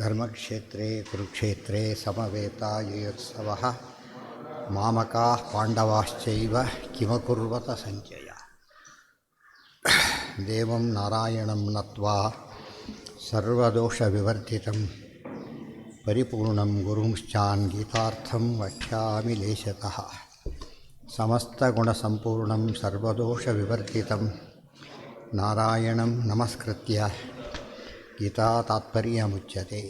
ಧರ್ಮಕ್ಷೇತ್ರೇ ಕುರುಕ್ಷೇತ್ರೇ ಸಮವೇತಾಯುಯೋತ್ಸವಃ ಮಾಮಕಾಃ ಪಾಂಡವಾಶ್ಚೈವ ಕಿಮಕುರ್ವತ ಸಂಜಯ. ದೇವಂ ನಾರಾಯಣಂ ನತ್ವಾ ಸರ್ವದೋಷವಿವರ್ಜಿತಂ ಪರಿಪೂರ್ಣಂ ಗುರುಂಶ್ಚಾನ್ ಗೀತಾರ್ಥಂ ವಕ್ಷ್ಯಾಮಿ ಲೇಶತಃ. ಸಮಸ್ತಗುಣಸಂಪೂರ್ಣಂ ಸರ್ವದೋಷವಿವರ್ಜಿತಂ ನಾರಾಯಣಂ ನಮಸ್ಕೃತ್ಯ ಗೀತಾ ತಾತ್ಪರ್ಯಮುಚ್ಯತೆ.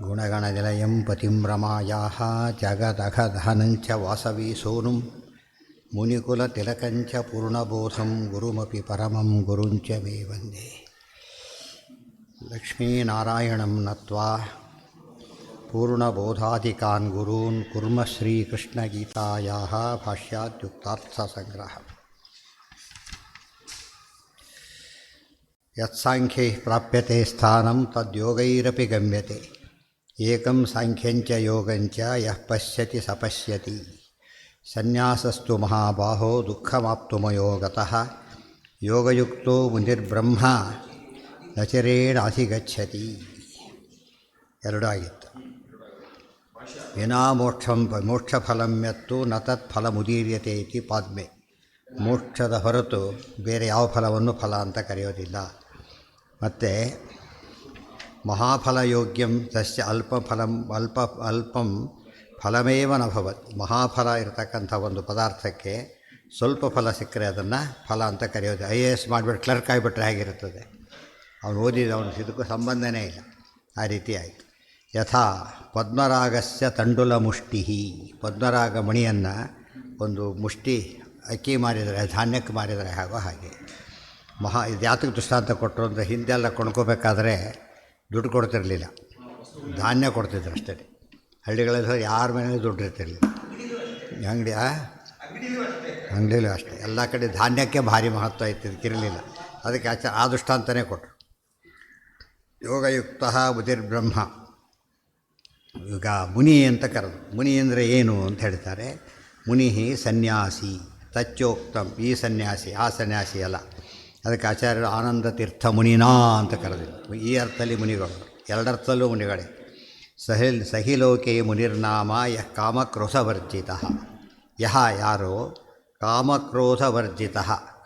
ಗುಣಗಣನಿಲಯಂ ಪತಿಂ ರಮಾಯಾಃ ಜಗದಘದಹನಂಚ ವಾಸವಿ ಸೋನುಂ ಮುನಿಕುಲತಿಲಕಂಚ ಪೂರ್ಣಬೋಧಂ ಗುರುಮಪಿ ಪರಮಂ ಗುರುಂಚ ಮೇ ವಂದೇ. ಲಕ್ಷ್ಮೀನಾರಾಯಣಂ ನತ್ವಾ ಪೂರ್ಣಬೋಧಾಧಿಕಾನ್ ಗುರೂನ್ ಕುರ್ಮ ಶ್ರೀಕೃಷ್ಣಗೀತಾಯಾಃ ಭಾಷ್ಯಾದ್ಯುಕ್ತಾರ್ಥಸಂಗ್ರಹ. ಯತ್ಸಾಂಖ್ಯೈಃ ಪ್ರಾಪ್ಯತೆ ಸ್ಥಾನಂ ತದ್ಯೋಗೈರಪಿ ಗಮ್ಯತೆ. ಏಕಂ ಸಾಂಖ್ಯಂಚ ಯೋಗಂಚ ಯಃ ಪಶ್ಯತಿ ಸ ಪಶ್ಯತಿ. ಸನ್ಯಾಸಸ್ತು ಮಹಾಬಾಹೋ ದುಃಖಮಾಪ್ತುಮಯೋ ಗತಃ. ಯೋಗಯುಕ್ತೋ ಮುನಿರ್ಬ್ರಹ್ಮ ನಚರೇಣಾಧಿಗಚ್ಚತಿ. ಎರಡೂ ಆಗಿತ್ತು. ವಿನಾ ಮೋಕ್ಷಫಲಂ ಯತ್ತು ನ ತತ್ಫಲಮುದೀರ್ಯತೆ ಇತಿ ಪಾದ್ಮೆ. ಮೋಕ್ಷದ ಹೊರತು ಬೇರೆ ಯಾವ ಫಲವನ್ನು ಫಲ ಅಂತ ಕರೆಯೋದಿಲ್ಲ. ಮತ್ತು ಮಹಾಫಲಯೋಗ್ಯಂ ತಸ್ಯ ಅಲ್ಪಂ ಫಲಮೇವ ನ ಭವತ್. ಮಹಾಫಲ ಇರತಕ್ಕಂಥ ಒಂದು ಪದಾರ್ಥಕ್ಕೆ ಸ್ವಲ್ಪ ಫಲ ಸಿಕ್ಕರೆ ಅದನ್ನು ಫಲ ಅಂತ ಕರೆಯೋದು. IAS ಮಾಡಿಬಿಟ್ಟು ಕ್ಲರ್ಕ್ ಆಗಿಬಿಟ್ರೆ ಹೇಗಿರುತ್ತದೆ? ಅವನು ಓದಿದ ಅವನು ಇದಕ್ಕೂ ಸಂಬಂಧನೇ ಇಲ್ಲ. ಆ ರೀತಿ ಆಯಿತು. ಯಥಾ ಪದ್ಮರಾಗಸ್ಯ ತಂಡುಲ ಮುಷ್ಟಿ. ಪದ್ಮರಾಗ ಮಣಿಯನ್ನು ಒಂದು ಮುಷ್ಟಿ ಅಕ್ಕಿ ಮಾರಿದರೆ, ಧಾನ್ಯಕ್ಕೆ ಮಾರಿದರೆ ಹಾಗೋ ಹಾಗೆ. ಇದು ಯಾತಕ್ಕೆ ದೃಷ್ಟಾಂತ ಕೊಟ್ಟರು ಅಂದರೆ, ಹಿಂದೆಲ್ಲ ಕೊಂಡ್ಕೋಬೇಕಾದ್ರೆ ದುಡ್ಡು ಕೊಡ್ತಿರಲಿಲ್ಲ, ಧಾನ್ಯ ಕೊಡ್ತಿದ್ರು ಅಷ್ಟೇ. ಹಳ್ಳಿಗಳಲ್ಲಿ ಯಾರ ಮನೆಯೂ ದುಡ್ಡು ಇರ್ತಿರಲಿಲ್ಲ. ಅಂಗಡಿಲೂ ಅಷ್ಟೇ. ಎಲ್ಲ ಕಡೆ ಧಾನ್ಯಕ್ಕೆ ಭಾರಿ ಮಹತ್ವ ಇರಲಿಲ್ಲ. ಅದಕ್ಕೆ ಆ ದೃಷ್ಟಾಂತನೇ ಕೊಟ್ಟರು. ಯೋಗಯುಕ್ತ ಬುಧಿರ್ಬ್ರಹ್ಮ. ಈಗ ಮುನಿ ಅಂತ ಕರೆದು. ಮುನಿ ಅಂದರೆ ಏನು ಅಂತ ಹೇಳ್ತಾರೆ. ಮುನಿ ಸನ್ಯಾಸಿ ತಚ್ಚೋಕ್ತಂ. ಈ ಸನ್ಯಾಸಿ ಆ ಸನ್ಯಾಸಿ ಅಲ್ಲ. ಅದಕ್ಕೆ ಆಚಾರ್ಯರು ಆನಂದ ತೀರ್ಥ ಮುನಿನಾ ಅಂತ ಕರೆದಿದ್ರು. ಈ ಅರ್ಥದಲ್ಲಿ ಮುನಿಗಳು, ಎರಡರ್ಥಲ್ಲೂ ಮುನಿಗಳೇ. ಸಹಿಲೋಕೆ ಮುನಿರ್ನಾಮ ಯಃ ಕಾಮಕ್ರೋಧವರ್ಜಿತ. ಯಾರು ಕಾಮಕ್ರೋಧವರ್ಜಿತ,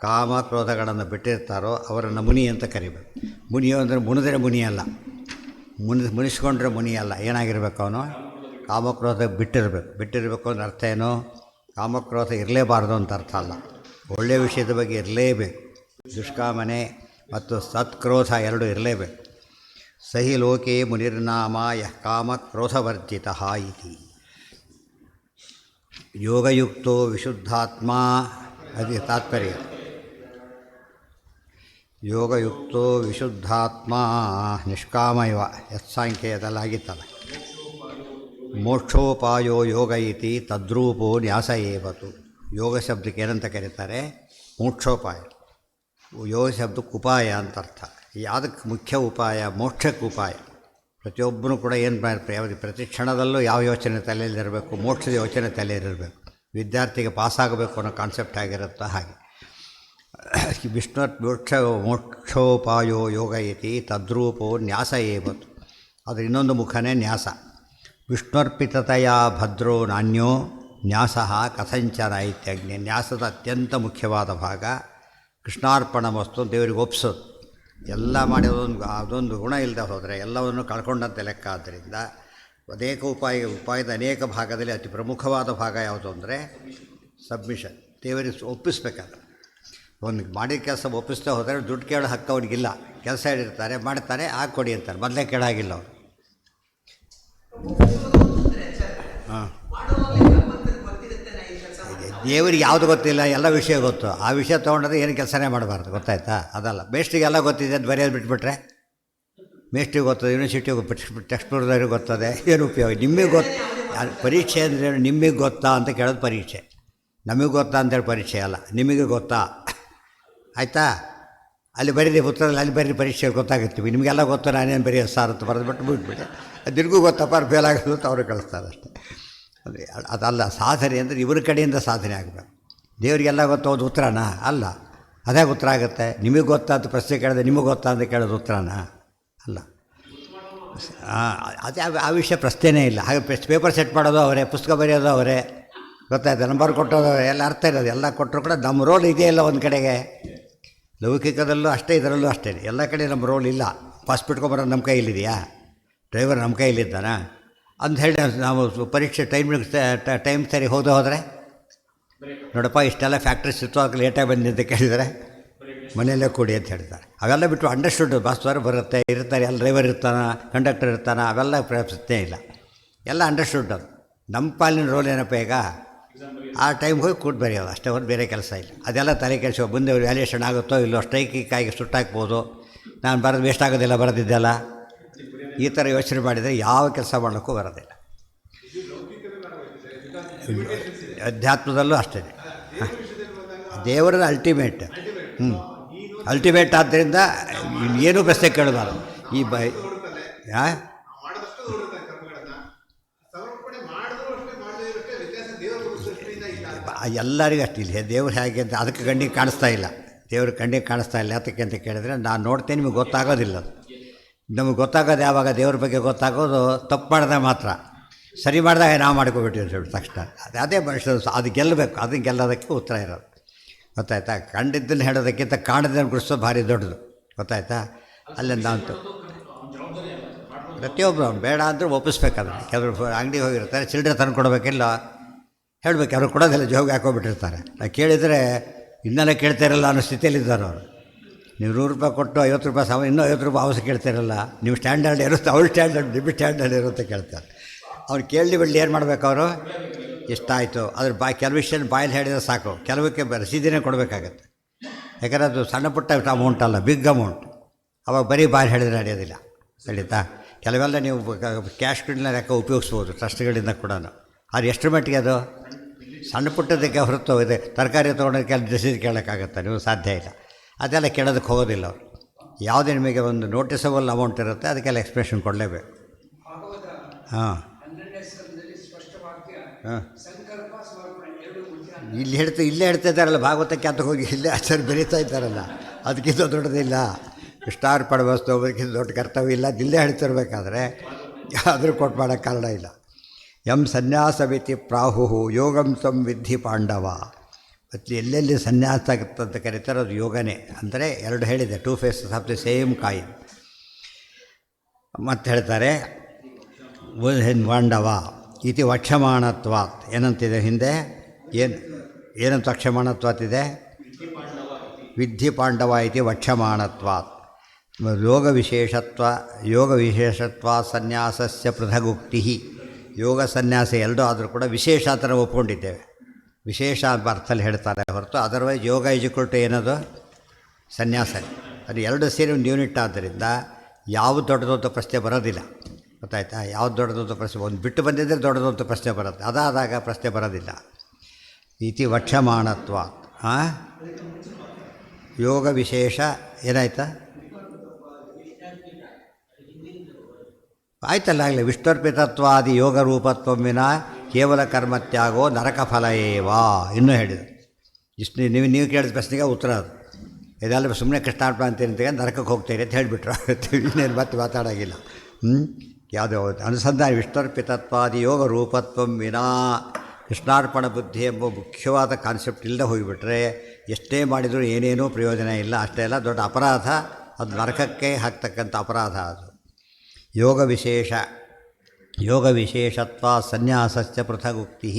ಕಾಮಕ್ರೋಧಗಳನ್ನು ಬಿಟ್ಟಿರ್ತಾರೋ ಅವರನ್ನು ಮುನಿ ಅಂತ ಕರಿಬೇಕು. ಮುನಿಯೋ ಅಂದರೆ ಮುನಿದ್ರೆ ಮುನಿ ಅಲ್ಲ, ಮುನಿಸ್ಕೊಂಡ್ರೆ ಮುನಿ ಅಲ್ಲ. ಏನಾಗಿರ್ಬೇಕು ಅವನು? ಕಾಮಕ್ರೋಧ ಬಿಟ್ಟಿರಬೇಕು ಅಂದ್ರೆ ಅರ್ಥ ಏನು? ಕಾಮಕ್ರೋಧ ಇರಲೇಬಾರ್ದು ಅಂತ ಅರ್ಥ ಅಲ್ಲ. ಒಳ್ಳೆಯ ವಿಷಯದ ಬಗ್ಗೆ ಇರಲೇಬೇಕು. ದುಷ್ಕಾಮನೆ ಮತ್ತು ಸತ್ಕ್ರೋಧ ಎರಡೂ ಇರಲೇಬೇಕು. ಸಹಿ ಲೋಕೆ ಮುನಿರ್ನಾಮ ಯಃ ಕಾಮಕ್ರೋಧವರ್ಜಿತ ಇತಿ. ಯೋಗಯುಕ್ತೋ ವಿಶುದ್ಧಾತ್ಮ. ಅದು ತಾತ್ಪರ್ಯ. ಯೋಗಯುಕ್ತೋ ವಿಶುದ್ಧಾತ್ಮ ನಿಷ್ಕಾಮ ಇವ. ಯತ್ಸಾಂಖ್ಯದಲ್ಲಾಗಿತ್ತಲ್ಲ. ಮೋಕ್ಷೋಪಾಯೋ ಯೋಗ ಇತಿ ತದ್ರೂಪೋ ನ್ಯಾಸ ಏವತು. ಯೋಗ ಶಬ್ದಕ್ಕೆ ಏನಂತ ಕರೀತಾರೆ? ಮೋಕ್ಷೋಪಾಯ. ಯೋಗ ಶಬ್ದಕ್ಕೆ ಉಪಾಯ ಅಂತ ಅರ್ಥ. ಯಾವುದಕ್ಕೆ ಮುಖ್ಯ ಉಪಾಯ? ಮೋಕ್ಷಕ್ಕೆ ಉಪಾಯ. ಪ್ರತಿಯೊಬ್ಬರೂ ಕೂಡ ಏನು ಮಾಡ್ತಾರೆ? ಪ್ರತಿ ಕ್ಷಣದಲ್ಲೂ ಯಾವ ಯೋಚನೆ ತಲೆಯಲ್ಲಿರಬೇಕು? ಮೋಕ್ಷದ ಯೋಚನೆ ತಲೆಯಲ್ಲಿರಬೇಕು. ವಿದ್ಯಾರ್ಥಿಗೆ ಪಾಸಾಗಬೇಕು ಅನ್ನೋ ಕಾನ್ಸೆಪ್ಟ್ ಆಗಿರುತ್ತೋ ಹಾಗೆ. ಮೋಕ್ಷೋಪಾಯೋ ಯೋಗ ಇತಿ ತದ್ರೂಪೋ ನ್ಯಾಸ ಏವತು. ಅದು ಇನ್ನೊಂದು ಮುಖನೇ ನ್ಯಾಸ. ವಿಷ್ಣುರ್ಪಿತತೆಯ ಭದ್ರೋ ನಾಣ್ಯೋ ನ್ಯಾಸ ಕಥಂಚನ ಇತ್ಯಜ್ಞೆ. ನ್ಯಾಸದ ಅತ್ಯಂತ ಮುಖ್ಯವಾದ ಭಾಗ ಕೃಷ್ಣಾರ್ಪಣ ವಸ್ತು, ದೇವರಿಗೆ ಒಪ್ಸೋದು. ಎಲ್ಲ ಮಾಡಿ ಅದೊಂದು ಗುಣ ಇಲ್ಲದೆ ಹೋದರೆ ಎಲ್ಲವನ್ನು ಕಳ್ಕೊಂಡಂತೆ ಲೆಕ್ಕ. ಆದ್ದರಿಂದ ಅನೇಕ ಉಪಾಯದ ಅನೇಕ ಭಾಗದಲ್ಲಿ ಅತಿ ಪ್ರಮುಖವಾದ ಭಾಗ ಯಾವುದು ಅಂದರೆ ಸಬ್ಮಿಷನ್. ದೇವರಿಗೆ ಒಪ್ಪಿಸ್ಬೇಕಾದ್ರೆ. ಒಂದು ಮಾಡಿದ ಕೆಲಸ ಒಪ್ಪಿಸ್ತಾ ಹೋದರೆ ದುಡ್ಡು ಕೇಳೋ ಹಕ್ಕು ಅವ್ರಿಗಿಲ್ಲ. ಕೆಲಸ ಹೇಳಿರ್ತಾರೆ, ಮಾಡ್ತಾರೆ, ಕೊಡಿ ಅಂತಾರೆ. ಮೊದಲೇ ಕೇಳಾಗಿಲ್ಲ ಅವರು. ಹಾಂ, ದೇವರಿಗೆ ಯಾವುದು ಗೊತ್ತಿಲ್ಲ, ಎಲ್ಲ ವಿಷಯ ಗೊತ್ತು. ಆ ವಿಷಯ ತೊಗೊಂಡ್ರೆ ಏನು ಕೆಲಸನೇ ಮಾಡಬಾರ್ದು. ಗೊತ್ತಾಯ್ತಾ? ಅದಲ್ಲ. ಮೇಷ್ಟ್ರಿಗೆಲ್ಲ ಗೊತ್ತಿದೆ ಅಂತ ಬರೆಯೋದು ಬಿಟ್ಬಿಟ್ರೆ, ಮೇಷ್ಟ್ರಿಗೆ ಗೊತ್ತದೆ, ಯೂನಿವರ್ಸಿಟಿಗೆ ಟೆಕ್ಸ್ಟ್ ಬರೆದವ್ರಿಗೆ ಗೊತ್ತದೆ, ಏನು ಉಪಯೋಗ? ನಿಮಗೆ ಪರೀಕ್ಷೆ ಅಂದರೆ ನಿಮಗೆ ಗೊತ್ತಾ ಅಂತ ಕೇಳೋದು ಪರೀಕ್ಷೆ. ನಮಗೆ ಗೊತ್ತಾ ಅಂತೇಳಿ ಪರೀಕ್ಷೆ ಅಲ್ಲ, ನಿಮಗೆ ಗೊತ್ತಾ. ಆಯಿತಾ? ಅಲ್ಲಿ ಬರೀರಿ ಉತ್ತರದಲ್ಲಿ, ಅಲ್ಲಿ ಬರೀರಿ ಪರೀಕ್ಷೆ ಗೊತ್ತಾಗುತ್ತೀವಿ. ನಿಮಗೆಲ್ಲ ಗೊತ್ತು, ನಾನೇನು ಬರೆಯೋದು ಸಾರ್ ಅಂತ ಬರೆದ್ಬಿಟ್ಟು ಬಿಟ್ಬಿಟ್ಟೆ. ದಿನಗೂ ಗೊತ್ತಪ್ಪ, ಫೇಲ್ ಆಗೋದು ಅಂತ ಅವರು ಕಳಿಸ್ತಾರೆ ಅಷ್ಟೇ. ಅಂದರೆ ಅದಲ್ಲ ಸಾಧನೆ ಅಂದರೆ ಇವ್ರ ಕಡೆಯಿಂದ ಸಾಧನೆ ಆಗಬೇಕು. ದೇವರಿಗೆಲ್ಲ ಗೊತ್ತೋದು ಉತ್ತರನಾ? ಅಲ್ಲ. ಅದೇ ಉತ್ತರ ಆಗುತ್ತೆ. ನಿಮಗೆ ಗೊತ್ತಾ ಅಂತ ಪ್ರಶ್ನೆ ಕೇಳಿದ್ರೆ ನಿಮಗೆ ಗೊತ್ತಾ ಅಂತ ಕೇಳೋದು ಉತ್ತರನ ಅಲ್ಲ. ಅದೇ ಆ ವಿಷಯ ಪ್ರಶ್ನೆನೇ ಇಲ್ಲ. ಹಾಗೆ ಪೇಪರ್ ಸೆಟ್ ಮಾಡೋದು ಅವರೇ, ಪುಸ್ತಕ ಬರೆಯೋದು ಅವರೇ, ಗೊತ್ತಾಯ್ತು, ನಂಬರ್ ಕೊಟ್ಟೋದು ಎಲ್ಲ ಅರ್ಥ ಇರೋದು. ಎಲ್ಲ ಕೊಟ್ಟರು ಕೂಡ ನಮ್ಮ ರೋಲ್ ಇದೆಯಲ್ಲ ಒಂದು ಕಡೆಗೆ. ಲೌಕಿಕದಲ್ಲೂ ಅಷ್ಟೇ, ಇದರಲ್ಲೂ ಅಷ್ಟೇ. ಎಲ್ಲ ಕಡೆ ನಮ್ಮ ರೋಲ್ ಇಲ್ಲ. ಪಾಸ್ ಬಿಟ್ಕೊಂಬರೋದು ನಮ್ಮ ಕೈಯಲ್ಲಿದೆಯಾ? ಡ್ರೈವರ್ ನಮ್ಮ ಕೈಯಲ್ಲಿದ್ದಾನ ಅಂತ ಹೇಳಿ ನಾವು ಪರೀಕ್ಷೆ ಟೈಮ್ ಸರಿ ಹೋದರೆ ನೋಡಪ್ಪ ಇಷ್ಟೆಲ್ಲ ಫ್ಯಾಕ್ಟ್ರೀಸ್ ಇತ್ತು, ಅದಕ್ಕೆ ಲೇಟಾಗಿ ಬಂದಿ ಅಂತ ಕೇಳಿದರೆ ಮನೆಯಲ್ಲೇ ಕೊಡಿ ಅಂತ ಹೇಳ್ತಾರೆ. ಅವೆಲ್ಲ ಬಿಟ್ಟು ಅಂಡರ್ಸ್ಟುಡ್ ಬಸ್ವರ ಬರುತ್ತೆ, ಇರ್ತಾರೆ, ಎಲ್ಲ ಡ್ರೈವರ್ ಇರ್ತಾನೆ, ಕಂಡಕ್ಟರ್ ಇರ್ತಾನೆ, ಅವೆಲ್ಲ ಪ್ರಶ್ನೆ ಇಲ್ಲ. ಎಲ್ಲ ಅಂಡರ್ಸ್ಟುಡ್. ಅದು ನಮ್ಮ ಪಾಲಿನ ರೋಲ್ ಏನಪ್ಪ, ಈಗ ಆ ಟೈಮ್ಗೆ ಹೋಗಿ ಕೂಟ್ ಬರೆಯೋದು ಅಷ್ಟೇ, ಹೊರತು ಬೇರೆ ಕೆಲಸ ಇಲ್ಲ. ಅದೆಲ್ಲ ತಲೆ ಕೆಲಸ. ಮುಂದೆ ವ್ಯಾಲ್ಯೂಯೇಷನ್ ಆಗುತ್ತೋ ಇಲ್ಲೋ, ಸ್ಟ್ರೈಕಿಗಾಗಿ ಸುಟ್ಟಾಕ್ಬೋದು, ನಾನು ಬರೋದು ವೇಸ್ಟ್ ಆಗೋದಿಲ್ಲ, ಬರೋದಿದ್ದೆಲ್ಲ, ಈ ಥರ ಯೋಚನೆ ಮಾಡಿದರೆ ಯಾವ ಕೆಲಸ ಮಾಡೋಕ್ಕೂ ಬರೋದಿಲ್ಲ. ಅಧ್ಯಾತ್ಮದಲ್ಲೂ ಅಷ್ಟೇ. ದೇವರದ ಅಲ್ಟಿಮೇಟ್. ಅಲ್ಟಿಮೇಟ್ ಆದ್ದರಿಂದ ಏನೂ ಪ್ರಶ್ನೆ ಕೇಳಬಾರ್ದು. ಈ ಎಲ್ಲರಿಗೂ ಅಷ್ಟು ಇಲ್ಲ. ದೇವ್ರು ಹೇಗೆ ಅಂತ ಅದಕ್ಕೆ ಕಣ್ಣಿಗೆ ಕಾಣಿಸ್ತಾ ಇಲ್ಲ. ದೇವ್ರ ಕಣ್ಣಿಗೆ ಕಾಣಿಸ್ತಾ ಇಲ್ಲ. ಯಾತಕ್ಕೆ ಅಂತ ಕೇಳಿದ್ರೆ ನಾನು ನೋಡ್ತೇನೆ, ನಿಮಗೆ ಗೊತ್ತಾಗೋದಿಲ್ಲ. ಅದು ನಮಗೆ ಗೊತ್ತಾಗೋದು ಯಾವಾಗ? ದೇವ್ರ ಬಗ್ಗೆ ಗೊತ್ತಾಗೋದು ತಪ್ಪು ಮಾಡಿದಾಗ ಮಾತ್ರ. ಸರಿ ಮಾಡಿದಾಗ ನಾವು ಮಾಡ್ಕೊಬಿಟ್ಟಿವಿ ತಕ್ಷಣ. ಅದೇ ಮನುಷ್ಯರು ಅದು ಗೆಲ್ಲಬೇಕು. ಅದನ್ನು ಗೆಲ್ಲೋದಕ್ಕೆ ಉತ್ತರ ಇರೋದು, ಗೊತ್ತಾಯ್ತಾ? ಕಂಡಿದ್ದನ್ನು ಹೇಳೋದಕ್ಕಿಂತ ಕಾಣದನ್ನು ಗುಡಿಸೋದು ಭಾರಿ ದೊಡ್ಡದು, ಗೊತ್ತಾಯ್ತಾ? ಅಲ್ಲಿಂದ ಅಂತೂ ಪ್ರತಿಯೊಬ್ಬರು ಅವ್ನು ಬೇಡ ಅಂದರೆ ಒಪ್ಪಿಸ್ಬೇಕಾದ್ರೆ. ಕೆಲವರು ಅಂಗಡಿಗೆ ಹೋಗಿರ್ತಾರೆ, ಚಿಲ್ಲರೆ ತಂದು ಕೊಡಬೇಕಿಲ್ಲ, ಹೇಳಬೇಕು. ಅವ್ರು ಕೊಡೋದಿಲ್ಲ, ಜೋಗಿ ಹಾಕೋಬಿಟ್ಟಿರ್ತಾರೆ. ನಾವು ಕೇಳಿದರೆ ಇನ್ನೆಲ್ಲ ಕೇಳ್ತಾಯಿರಲ್ಲ ಅನ್ನೋ ಸ್ಥಿತಿಯಲ್ಲಿದ್ದಾರೆ ಅವರು. ನೀವು ₹100 ಕೊಟ್ಟು ₹50 ಇನ್ನೂ ₹50 ಅವಶ್ಯ ಕೇಳ್ತಾಯಿರಲ್ಲ. ನೀವು ಸ್ಟ್ಯಾಂಡರ್ಡ್ ಇರುತ್ತೆ, ಅವ್ರ ಸ್ಟ್ಯಾಂಡರ್ಡ್ ನಿಮ್ಮ ಸ್ಟ್ಯಾಂಡರ್ಡ್ ಇರುತ್ತೆ ಕೇಳ್ತಾರೆ. ಅವ್ರು ಕೇಳಿ ಬಿಡಲಿ, ಏನು ಮಾಡಬೇಕು ಅವರು? ಎಷ್ಟಾಯಿತು ಅದ್ರ ಕೆಲವು ವಿಷಯ ಬಾಯಲ್ಲಿ ಹೇಳಿದ್ರೆ ಸಾಕು. ಕೆಲವಕ್ಕೆ ರಸೀದಿನೇ ಕೊಡಬೇಕಾಗತ್ತೆ. ಯಾಕಂದರೆ ಅದು ಸಣ್ಣ ಪುಟ್ಟ ಅಮೌಂಟ್ ಅಲ್ಲ, ಬಿಗ್ ಅಮೌಂಟ್. ಅವಾಗ ಬರೀ ಬಾಯಲ್ಲಿ ಹೇಳಿದ್ರೆ ನಡೆಯೋದಿಲ್ಲ, ನಡೀತಾ? ಕೆಲವೆಲ್ಲ ನೀವು ಕ್ಯಾಶ್ ಕಿಡ್ನ ಲೆಕ್ಕ ಉಪಯೋಗಿಸ್ಬೋದು ಟ್ರಸ್ಟ್ಗಳಿಂದ ಕೂಡ. ಅದು ಎಷ್ಟರ ಮಟ್ಟಿಗೆ ಅದು ಸಣ್ಣ ಪುಟ್ಟದಕ್ಕೆ ಹೊರತು ಇದೆ. ತರಕಾರಿ ತೊಗೊಂಡೋದಕ್ಕೆ ಅಲ್ಲಿ ರಸೀದಿ ಕೇಳೋಕ್ಕಾಗತ್ತೆ? ನೀವು ಸಾಧ್ಯ ಇಲ್ಲ. ಅದೆಲ್ಲ ಕೇಳೋದಕ್ಕೆ ಹೋಗೋದಿಲ್ಲ ಅವರು. ಯಾವುದೇ ನಿಮಗೆ ಒಂದು ನೋಟಿಸಬಲ್ ಅಮೌಂಟ್ ಇರುತ್ತೆ, ಅದಕ್ಕೆಲ್ಲ ಎಕ್ಸ್ಪ್ರೆಷನ್ ಕೊಡಲೇಬೇಕು. ಹಾಂ ಹಾಂ ಇಲ್ಲೇ ಹೇಳ್ತಾ ಇದ್ದಾರಲ್ಲ, ಭಾಗವತಕ್ಕೆ ಅಂತ ಹೋಗಿ ಇಲ್ಲೇ ಆಚಾರ್ಯ ಬೆರೀತಾ ಇದ್ದಾರಲ್ಲ, ಅದಕ್ಕಿಂತ ದೊಡ್ಡದಿಲ್ಲ. ಇಷ್ಟಾರ್ಪಣ ವಸ್ತು ಒಬ್ಬರಿಗಿಂತ ದೊಡ್ಡ ಕರ್ತವ್ಯ ಇಲ್ಲ. ಇಲ್ಲೇ ಹೇಳ್ತಿರ್ಬೇಕಾದ್ರೆ ಆದರೂ ಕೊಟ್ಟು ಮಾಡೋಕ್ಕೆ ಕಾರಣ ಇಲ್ಲ. ಯಂ ಸನ್ಯಾಸವಿತಿ ಪ್ರಾಹು ಯೋಗಂ ಸಂವಿಧಿ ಪಾಂಡವ. ಮತ್ತು ಎಲ್ಲೆಲ್ಲಿ ಸನ್ಯಾಸ ಆಗುತ್ತಂತ ಕರೀತಾರೆ, ಅದು ಯೋಗನೇ. ಅಂದರೆ ಎರಡು ಹೇಳಿದೆ, 2 faces of the same coin. ಮತ್ತು ಹೇಳ್ತಾರೆ ಪಾಂಡವ ಇತಿ ವಕ್ಷಮಾಣತ್ವಾತ್. ಏನಂತಿದೆ ಹಿಂದೆ? ಏನಂತ ವಕ್ಷಮಾಣತ್ವಾತಿದೆ? ವಿಧಿ ಪಾಂಡವ ಇತಿ ವಕ್ಷಮಾಣತ್ವಾತ್. ಯೋಗ ವಿಶೇಷತ್ವ ಸನ್ಯಾಸಸ್ಯ ಪೃಥಗುಕ್ತಿ. ಯೋಗ ಸನ್ಯಾಸ ಎರಡೂ ಆದರೂ ಕೂಡ ವಿಶೇಷ ಥರ ಒಪ್ಕೊಂಡಿದ್ದೇವೆ. ವಿಶೇಷ ಅರ್ಥದಲ್ಲಿ ಹೇಳ್ತಾರೆ ಹೊರತು ಅದರ್ವೈಸ್ ಯೋಗ ಈಜ್ಕೊಳ್ಟು ಏನದು? ಸನ್ಯಾಸ. ಅದು ಎರಡು ಸೇರಿ ಒಂದು ಯೂನಿಟ್ ಆದ್ದರಿಂದ ಯಾವುದು ದೊಡ್ಡದು ಅಂತ ಪ್ರಶ್ನೆ ಬರೋದಿಲ್ಲ, ಗೊತ್ತಾಯ್ತಾ? ಯಾವ್ದು ದೊಡ್ಡದು ಅಂತ ಪ್ರಶ್ನೆ, ಒಂದು ಬಿಟ್ಟು ಬಂದಿದ್ದರೆ ದೊಡ್ಡದು ಅಂತ ಪ್ರಶ್ನೆ ಬರುತ್ತೆ, ಅದಾದಾಗ ಪ್ರಶ್ನೆ ಬರೋದಿಲ್ಲ. ಇತಿ ವಕ್ಷಮಾಣತ್ವ. ಯೋಗ ವಿಶೇಷ ಏನಾಯ್ತಾ? ಆಯ್ತಲ್ಲ, ಆಗಲಿ. ವಿಷ್ಣುರ್ಪಿತತ್ವಾದಿ ಯೋಗ ರೂಪತ್ವವಿನ ಕೇವಲ ಕರ್ಮತ್ಯಾಗೋ ನರಕ ಫಲ ಏವಾ. ಇನ್ನೂ ಹೇಳಿದರು. ಇಷ್ಟು ನೀವು ಕೇಳಿದ ಪ್ರಶ್ನೆಗೆ ಉತ್ತರ ಅದು. ಇದೆಲ್ಲ ಸುಮ್ಮನೆ ಕೃಷ್ಣಾರ್ಪಣ ಅಂತೀರಿ, ನರಕಕ್ಕೆ ಹೋಗ್ತೀರಿ ಅಂತ ಹೇಳಿಬಿಟ್ರು. ಇನ್ನೇನು ಮತ್ತೆ ಮಾತಾಡೋಂಗಿಲ್ಲ. ಯಾವುದೋ ಅನುಸಂಧಾನ. ವಿಷ್ಣುರ್ಪಿತತ್ವಾದಿ ಯೋಗ ರೂಪತ್ವಂ ವಿನಾ ಕೃಷ್ಣಾರ್ಪಣ ಬುದ್ಧಿ ಎಂಬ ಮುಖ್ಯವಾದ ಕಾನ್ಸೆಪ್ಟ್ ಇಲ್ಲದೆ ಹೋಗಿಬಿಟ್ರೆ ಎಷ್ಟೇ ಮಾಡಿದರೂ ಏನೇನೂ ಪ್ರಯೋಜನ ಇಲ್ಲ. ಅಷ್ಟೇ ಎಲ್ಲ ದೊಡ್ಡ ಅಪರಾಧ. ಅದು ನರಕಕ್ಕೆ ಹಾಕ್ತಕ್ಕಂಥ ಅಪರಾಧ ಅದು. ಯೋಗ ವಿಶೇಷತ್ವ ಸನ್ಯಾಸಸ್ಯ ಪೃಥಗುಕ್ತಿ.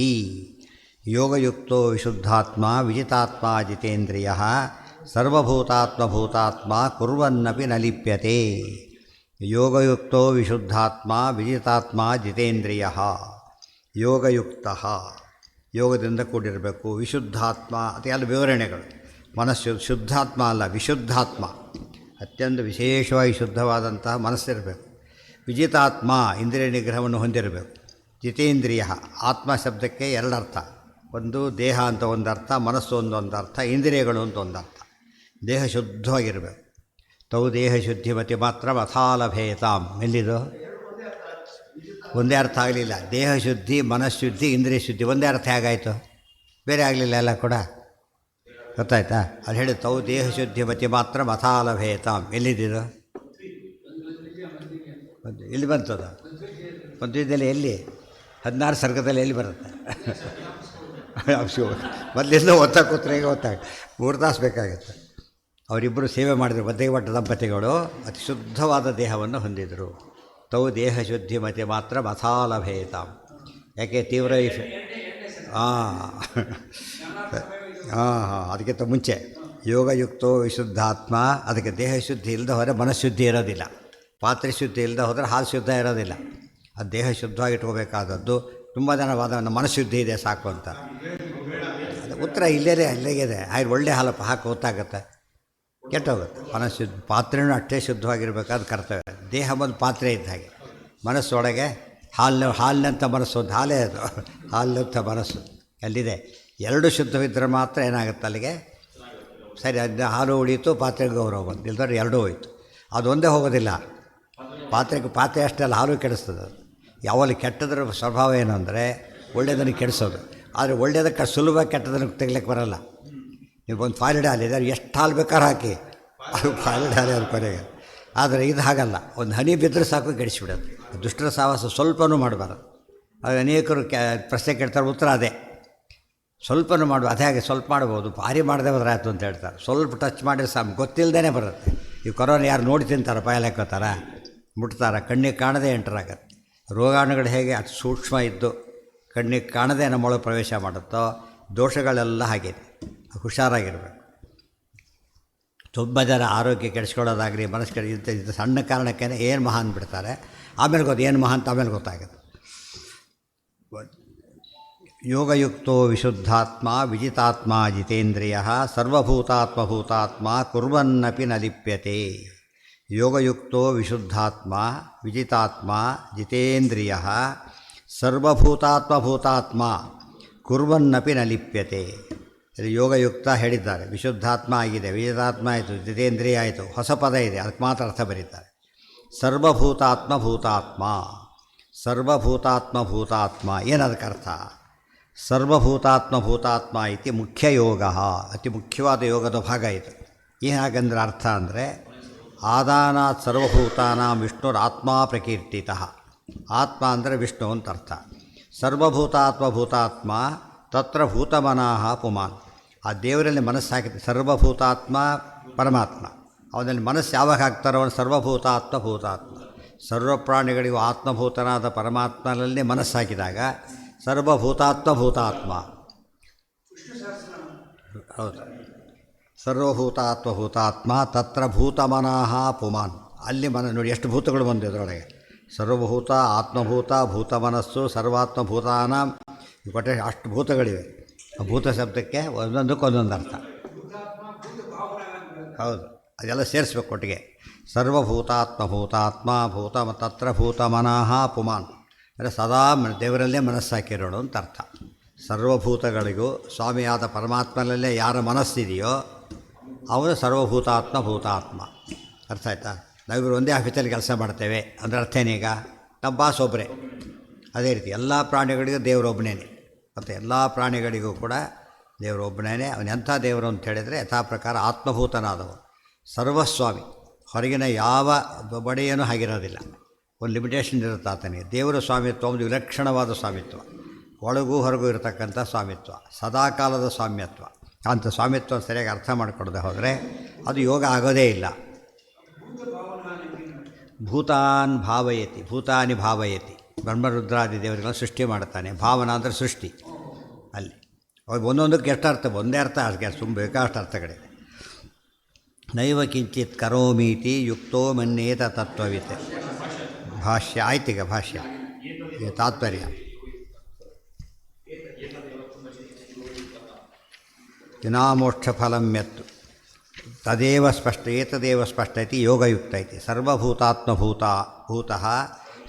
ಯೋಗಯುಕ್ತೋ ವಿಶುದ್ಧಾತ್ಮ ವಿಜಿತಾತ್ಮ ಜಿತೇಂದ್ರಿಯ ಸರ್ವಭೂತಾತ್ಮಭೂತಾತ್ಮ ಕುರ್ವನ್ನಪಿ ನ ಲಿಪ್ಯತೆ. ಯೋಗಯುಕ್ತೋ ವಿಶುದ್ಧಾತ್ಮ ವಿಜಿತಾತ್ಮ ಜಿತೇಂದ್ರಿಯ. ಯೋಗಯುಕ್ತ, ಯೋಗದಿಂದ ಕೂಡಿರಬೇಕು. ವಿಶುದ್ಧಾತ್ಮ, ಅದೆಲ್ಲ ವಿವರಣೆಗಳು. ಮನಸ್ಸು ಶುದ್ಧಾತ್ಮ ಅಲ್ಲ, ವಿಶುದ್ಧಾತ್ಮ. ಅತ್ಯಂತ ವಿಶೇಷವಾಗಿ ಶುದ್ಧವಾದಂತಹ ಮನಸ್ಸಿರಬೇಕು. ವಿಜಿತಾತ್ಮ, ಇಂದ್ರಿಯ ನಿಗ್ರಹವನ್ನು ಹೊಂದಿರಬೇಕು. ಜಿತೇಂದ್ರಿಯ, ಆತ್ಮ ಶಬ್ದಕ್ಕೆ ಎರಡರ್ಥ. ಒಂದು ದೇಹ ಅಂತ ಒಂದು ಅರ್ಥ, ಮನಸ್ಸು ಒಂದು ಅರ್ಥ, ಇಂದ್ರಿಯಗಳು ಅಂತ ಒಂದು ಅರ್ಥ. ದೇಹ ಶುದ್ಧವಾಗಿರಬೇಕು. ತೌ ದೇಹ ಶುದ್ಧಿಮತಿ ಮಾತ್ರ ಅಥಾಲಭೇತಾಂ. ಎಲ್ಲಿದು? ಒಂದೇ ಅರ್ಥ ಆಗಲಿಲ್ಲ. ದೇಹ ಶುದ್ಧಿ, ಮನಃಶುದ್ಧಿ, ಇಂದ್ರಿಯ ಶುದ್ಧಿ ಒಂದೇ ಅರ್ಥ ಹೇಗಾಯಿತು? ಬೇರೆ ಆಗಲಿಲ್ಲ ಎಲ್ಲ ಕೂಡ. ಗೊತ್ತಾಯ್ತಾ? ಅದು ಹೇಳಿ ತೌ ದೇಹ ಶುದ್ಧಿ ಮತಿ ಮಾತ್ರ ಮಥಾಲಭೇತಾಂ. ಎಲ್ಲಿದ್ದಿದ್ದು? ಎಲ್ಲಿ ಬಂತದ? ಮಧ್ವಿದ್ಯೆಯಲ್ಲಿ ಎಲ್ಲಿ? 16 ಸರ್ಗದಲ್ಲಿ ಎಲ್ಲಿ ಬರುತ್ತೆ? ಮೊದಲಿಂದ ಓದ್ತಾ ಕೂತ್ರೆ ಈಗ ಓದ್ತಾ 3 ತಾಸು ಬೇಕಾಗುತ್ತೆ. ಅವರಿಬ್ಬರು ಸೇವೆ ಮಾಡಿದರು. ಮಧ್ಯಮಠ ದಂಪತಿಗಳು ಅತಿ ಶುದ್ಧವಾದ ದೇಹವನ್ನು ಹೊಂದಿದರು. ತೌ ದೇಹ ಶುದ್ಧಿ ಮತಿ ಮಾತ್ರ ಮಥಾಲಭೇತಾಂ. ಯಾಕೆ ತೀವ್ರ ಹಾಂ ಅದಕ್ಕಿಂತ ಮುಂಚೆ ಯೋಗಯುಕ್ತೋ ವಿಶುದ್ಧಾತ್ಮ. ಅದಕ್ಕೆ ದೇಹ ಶುದ್ಧಿ ಇಲ್ಲದೆ ಹೋದರೆ ಮನಃಶುದ್ಧಿ ಇರೋದಿಲ್ಲ. ಪಾತ್ರೆ ಶುದ್ಧಿ ಇಲ್ಲದೆ ಹೋದರೆ ಹಾಲು ಶುದ್ಧ ಇರೋದಿಲ್ಲ. ಅದು ದೇಹ ಶುದ್ಧವಾಗಿ ಇಟ್ಕೋಬೇಕಾದದ್ದು. ತುಂಬ ಜನ ವಾದ ಮನಃಶುದ್ಧಿ ಇದೆ ಸಾಕು ಅಂತ. ಅದು ಉತ್ತರ ಇಲ್ಲಿಗಿದೆ. ಆಯ್ತು, ಒಳ್ಳೆ ಹಾಲಪ್ಪ ಹಾಕಿ ಗೊತ್ತಾಗುತ್ತೆ, ಕೆಟ್ಟೋಗುತ್ತೆ. ಮನಃಶುದ್ಧ ಪಾತ್ರೆನೂ ಅಷ್ಟೇ ಶುದ್ಧವಾಗಿರಬೇಕಾದ ಕರ್ತವ್ಯ. ದೇಹ ಒಂದು ಪಾತ್ರೆ ಇದ್ದ ಹಾಗೆ. ಮನಸ್ಸೊಳಗೆ ಹಾಲಿನಂಥ ಮನಸ್ಸು, ಒಂದು ಹಾಲೇ ಅದು. ಹಾಲಿನಂಥ ಮನಸ್ಸು ಅಲ್ಲಿದೆ. ಎರಡು ಶುದ್ಧವಿದ್ದರೆ ಮಾತ್ರ ಏನಾಗುತ್ತೆ ಅಲ್ಲಿಗೆ ಸರಿ. ಅದು ಹಾಲು ಉಳೀತು, ಪಾತ್ರೆಗೆ ಗೌರವ ಬಂತು. ಇಲ್ದ್ರೆ ಎರಡೂ ಹೋಯಿತು. ಅದೊಂದೇ ಹೋಗೋದಿಲ್ಲ. ಪಾತ್ರೆ ಅಷ್ಟೇ ಅಲ್ಲ, ಹಾಲು ಕೆಡಿಸ್ತದೆ. ಅದು ಯಾವಾಗ ಕೆಟ್ಟದ್ರ ಸ್ವಭಾವ ಏನು ಅಂದರೆ ಒಳ್ಳೆಯದನ್ನು ಕೆಡಿಸೋದು. ಆದರೆ ಒಳ್ಳೆಯದಕ್ಕೆ ಸುಲಭ, ಕೆಟ್ಟದನ್ನು ತೆಗಿಲಿಕ್ಕೆ ಬರೋಲ್ಲ. ನೀವು ಒಂದು ಫಾಲಿಡ್ ಹಾಲಿದೆ, ಅದು ಎಷ್ಟು ಹಾಲು ಬೇಕಾದ್ರೆ ಹಾಕಿ, ಅದು ಫಾಲಿಡ್ ಹಾಲೇ ಅದು ಕೊನೆಗೆ. ಆದರೆ ಇದು ಹಾಗಲ್ಲ. ಒಂದು ಹನಿ ಬಿದ್ದರೆ ಸಾಕು ಕೆಡಿಸಿಬಿಡೋದು. ದುಷ್ಟರ ಸಾವಾಸ ಸ್ವಲ್ಪನೂ ಮಾಡಬಾರದು. ಅದು ಅನೇಕರು ಪ್ರಶ್ನೆ ಕೇಳ್ತಾರೆ, ಉತ್ತರ ಅದೇ. ಸ್ವಲ್ಪನೂ ಮಾಡುವ ಅದೇ ಹಾಗೆ ಸ್ವಲ್ಪ ಮಾಡ್ಬೋದು, ಭಾರಿ ಮಾಡದೆ ಹೋದ್ರೆ ಆಯಿತು ಅಂತ ಹೇಳ್ತಾರೆ. ಸ್ವಲ್ಪ ಟಚ್ ಮಾಡಿದ್ರೆ ಸಾಕು, ಗೊತ್ತಿಲ್ಲದೇ ಬರುತ್ತೆ. ಈ ಕೊರೋನಾ ಯಾರು ನೋಡಿ ತಿಂತಾರೆ, ಬಾಯಲ್ಲಿ ಹಾಕೋತಾರ, ಮುಟ್ತಾರೆ, ಕಣ್ಣಿಗೆ ಕಾಣದೇ ಎಂಟರಾಗತ್ತೆ. ರೋಗಾಣುಗಳು ಹೇಗೆ ಅತಿ ಸೂಕ್ಷ್ಮ ಇದ್ದು ಕಣ್ಣಿಗೆ ಕಾಣದೇ ನಮ್ಮೊಳಗೆ ಪ್ರವೇಶ ಮಾಡುತ್ತೋ, ದೋಷಗಳೆಲ್ಲ ಹಾಗೆ. ಹುಷಾರಾಗಿರ್ಬೇಕು. ತುಂಬ ಜನ ಆರೋಗ್ಯ ಕೆಡಿಸ್ಕೊಳ್ಳೋದಾಗಲಿ, ಮನಸ್ಸು ಇದು ಸಣ್ಣ ಕಾರಣಕ್ಕೇ ಏನು ಮಹಾನ್ ಬಿಡ್ತಾರೆ. ಆಮೇಲೆ ಏನು ಮಹಾನ್ ಅಂತ ಆಮೇಲೆ ಗೊತ್ತಾಗುತ್ತೆ. ಯೋಗಯುಕ್ತೋ ವಿಶುದ್ಧಾತ್ಮ ವಿಜಿತಾತ್ಮ ಜಿತೇಂದ್ರಿಯ ಸರ್ವಭೂತಾತ್ಮಭೂತಾತ್ಮ ಕುರ್ವನ್ನಪಿ ನ ಲಿಪ್ಯತೆ. ಯೋಗಯುಕ್ತೋ ವಿಶುದ್ಧಾತ್ಮ ವಿಜಿತಾತ್ಮ ಜಿತೇಂದ್ರಿಯ ಸರ್ವಭೂತಾತ್ಮಭೂತಾತ್ಮ ಕುರ್ವನ್ನಪಿ ನ ಲಿಪ್ಯತೆ. ಯೋಗಯುಕ್ತ ಹೇಳಿದ್ದಾರೆ. ವಿಶುದ್ಧಾತ್ಮ ಆಗಿದೆ, ವಿಜಿತಾತ್ಮ ಆಯಿತು, ಜಿತೇಂದ್ರಿಯ ಆಯಿತು. ಹೊಸ ಪದ ಇದೆ, ಅದಕ್ಕೆ ಮಾತ್ರ ಅರ್ಥ ಬರೀತಾರೆ. ಸರ್ವಭೂತಾತ್ಮಭೂತಾತ್ಮ. ಸರ್ವಭೂತಾತ್ಮಭೂತಾತ್ಮ ಏನದಕ್ಕೆ ಅರ್ಥ? ಸರ್ವಭೂತಾತ್ಮಭೂತಾತ್ಮ ಇತಿ ಮುಖ್ಯ ಯೋಗ. ಅತಿ ಮುಖ್ಯವಾದ ಯೋಗದ ಭಾಗ ಇದು. ಏನಾಗಂದ್ರೆ ಅರ್ಥ ಅಂದರೆ ಆದಾನಾತ್ ಸರ್ವಭೂತಾನಾಂ ವಿಷ್ಣುರಾತ್ಮ ಪ್ರಕೀರ್ತಿತಃ. ಆತ್ಮ ಅಂದರೆ ವಿಷ್ಣು ಅಂತ ಅರ್ಥ. ಸರ್ವಭೂತಾತ್ಮಭೂತಾತ್ಮ ತತ್ರ ಭೂತಮನಃ ಪುಮಾನ್. ಆ ದೇವರಲ್ಲಿ ಮನಸ್ಸು ಹಾಕಿದೆ. ಸರ್ವಭೂತಾತ್ಮ ಪರಮಾತ್ಮ, ಅವನಲ್ಲಿ ಮನಸ್ಸು ಯಾವಾಗ ಹಾಕ್ತಾರೋ ಅವನು ಸರ್ವಭೂತಾತ್ಮಭೂತಾತ್ಮ. ಸರ್ವ ಪ್ರಾಣಿಗಳಿಗೂ ಆತ್ಮಭೂತನಾದ ಪರಮಾತ್ಮನಲ್ಲಿ ಮನಸ್ಸು ಹಾಕಿದಾಗ ಸರ್ವಭೂತಾತ್ಮಭೂತಾತ್ಮ. ಹೌದು, ಸರ್ವಭೂತಾತ್ಮಭೂತಾತ್ಮ ತತ್ರ ಭೂತಮನಃ ಪುಮಾನ್. ಅಲ್ಲಿ ನೋಡಿ ಎಷ್ಟು ಭೂತಗಳು ಬಂದಿವೆ ಅದರೊಳಗೆ. ಸರ್ವಭೂತ, ಆತ್ಮಭೂತ, ಭೂತಮನಸ್ಸು, ಸರ್ವಾತ್ಮಭೂತಾನ ಕೊಟ್ಟೆ ಅಷ್ಟು ಭೂತಗಳಿವೆ. ಭೂತ ಶಬ್ದಕ್ಕೆ ಒಂದೊಂದಕ್ಕೆ ಒಂದೊಂದು ಅರ್ಥ. ಹೌದು, ಅದೆಲ್ಲ ಸೇರಿಸ್ಬೇಕು ಒಟ್ಟಿಗೆ. ಸರ್ವಭೂತಾತ್ಮಭೂತಾತ್ಮ ತತ್ರ ಭೂತಮನಃ ಪುಮಾನ್ ಅಂದರೆ ಸದಾ ದೇವರಲ್ಲೇ ಮನಸ್ಸು ಹಾಕಿರೋಣ ಅಂತ ಅರ್ಥ. ಸರ್ವಭೂತಗಳಿಗೂ ಸ್ವಾಮಿಯಾದ ಪರಮಾತ್ಮನಲ್ಲೇ ಯಾರ ಮನಸ್ಸಿದೆಯೋ ಅವನು ಸರ್ವಭೂತಾತ್ಮಭೂತಾತ್ಮ. ಅರ್ಥ ಆಯ್ತಾ? ನಾವಿವರು ಒಂದೇ ಆಫೀಸಲ್ಲಿ ಕೆಲಸ ಮಾಡ್ತೇವೆ ಅಂದರೆ ಅರ್ಥ ಏನೀಗ? ನಮ್ಮ ಬಾಸ್ ಒಬ್ಬರೇ. ಅದೇ ರೀತಿ ಎಲ್ಲ ಪ್ರಾಣಿಗಳಿಗೂ ದೇವರೊಬ್ಬನೇ. ಮತ್ತು ಎಲ್ಲ ಪ್ರಾಣಿಗಳಿಗೂ ಕೂಡ ದೇವರೊಬ್ಬನೇ. ಅವನು ಎಂಥ ದೇವರು ಅಂತ ಹೇಳಿದರೆ ಯಥಾ ಪ್ರಕಾರ ಆತ್ಮಭೂತನಾದವನು, ಸರ್ವಸ್ವಾಮಿ. ಹೊರಗಿನ ಯಾವ ಬಡೆಯೂ ಆಗಿರೋದಿಲ್ಲ. ಒಂದು ಲಿಮಿಟೇಷನ್ ಇರುತ್ತೆ ಆತನಿಗೆ. ದೇವರ ಸ್ವಾಮಿತ್ವ ಒಂದು ವಿಲಕ್ಷಣವಾದ ಸ್ವಾಮಿತ್ವ, ಒಳಗೂ ಹೊರಗೂ ಇರತಕ್ಕಂಥ ಸ್ವಾಮಿತ್ವ, ಸದಾಕಾಲದ ಸ್ವಾಮ್ಯತ್ವ. ಅಂಥ ಸ್ವಾಮಿತ್ವ ಸರಿಯಾಗಿ ಅರ್ಥ ಮಾಡಿಕೊಡದೆ ಹೋದರೆ ಅದು ಯೋಗ ಆಗೋದೇ ಇಲ್ಲ. ಭೂತಾನ್ ಭಾವಯತಿ, ಭೂತಾನಿ ಭಾವಯತಿ. ಬ್ರಹ್ಮರುದ್ರಾದಿ ದೇವರುಗಳನ್ನು ಸೃಷ್ಟಿ ಮಾಡ್ತಾನೆ. ಭಾವನಾ ಅಂದರೆ ಸೃಷ್ಟಿ. ಅಲ್ಲಿ ಅವಾಗ ಒಂದೊಂದಕ್ಕೆ ಎಷ್ಟು ಅರ್ಥ? ಒಂದೇ ಅರ್ಥ ಅದಕ್ಕೆ ತುಂಬ ಬೇಕಾಷ್ಟು ಅರ್ಥಗಳಿದೆ. ನೈವ ಕಿಂಚಿತ್ ಕರೋಮೀತಿ ಯುಕ್ತೋ ಮನ್ಯೇತ ತತ್ವವಿತೆ. ಭಾಷ್ಯ ಆಯ್ತೀಗ. ಭಾಷ್ಯ ತಾತ್ಪರ್ಯ. ವಿನಾಮೋಕ್ಷಫಲಂ ಯತ್ತು ತದೇವ ಸ್ಪಷ್ಟ ಏತದೇವ ಸ್ಪಷ್ಟ ಐತಿ ಯೋಗಯುಕ್ತ ಐತಿ. ಸರ್ವಭೂತಾತ್ಮಭೂತಃ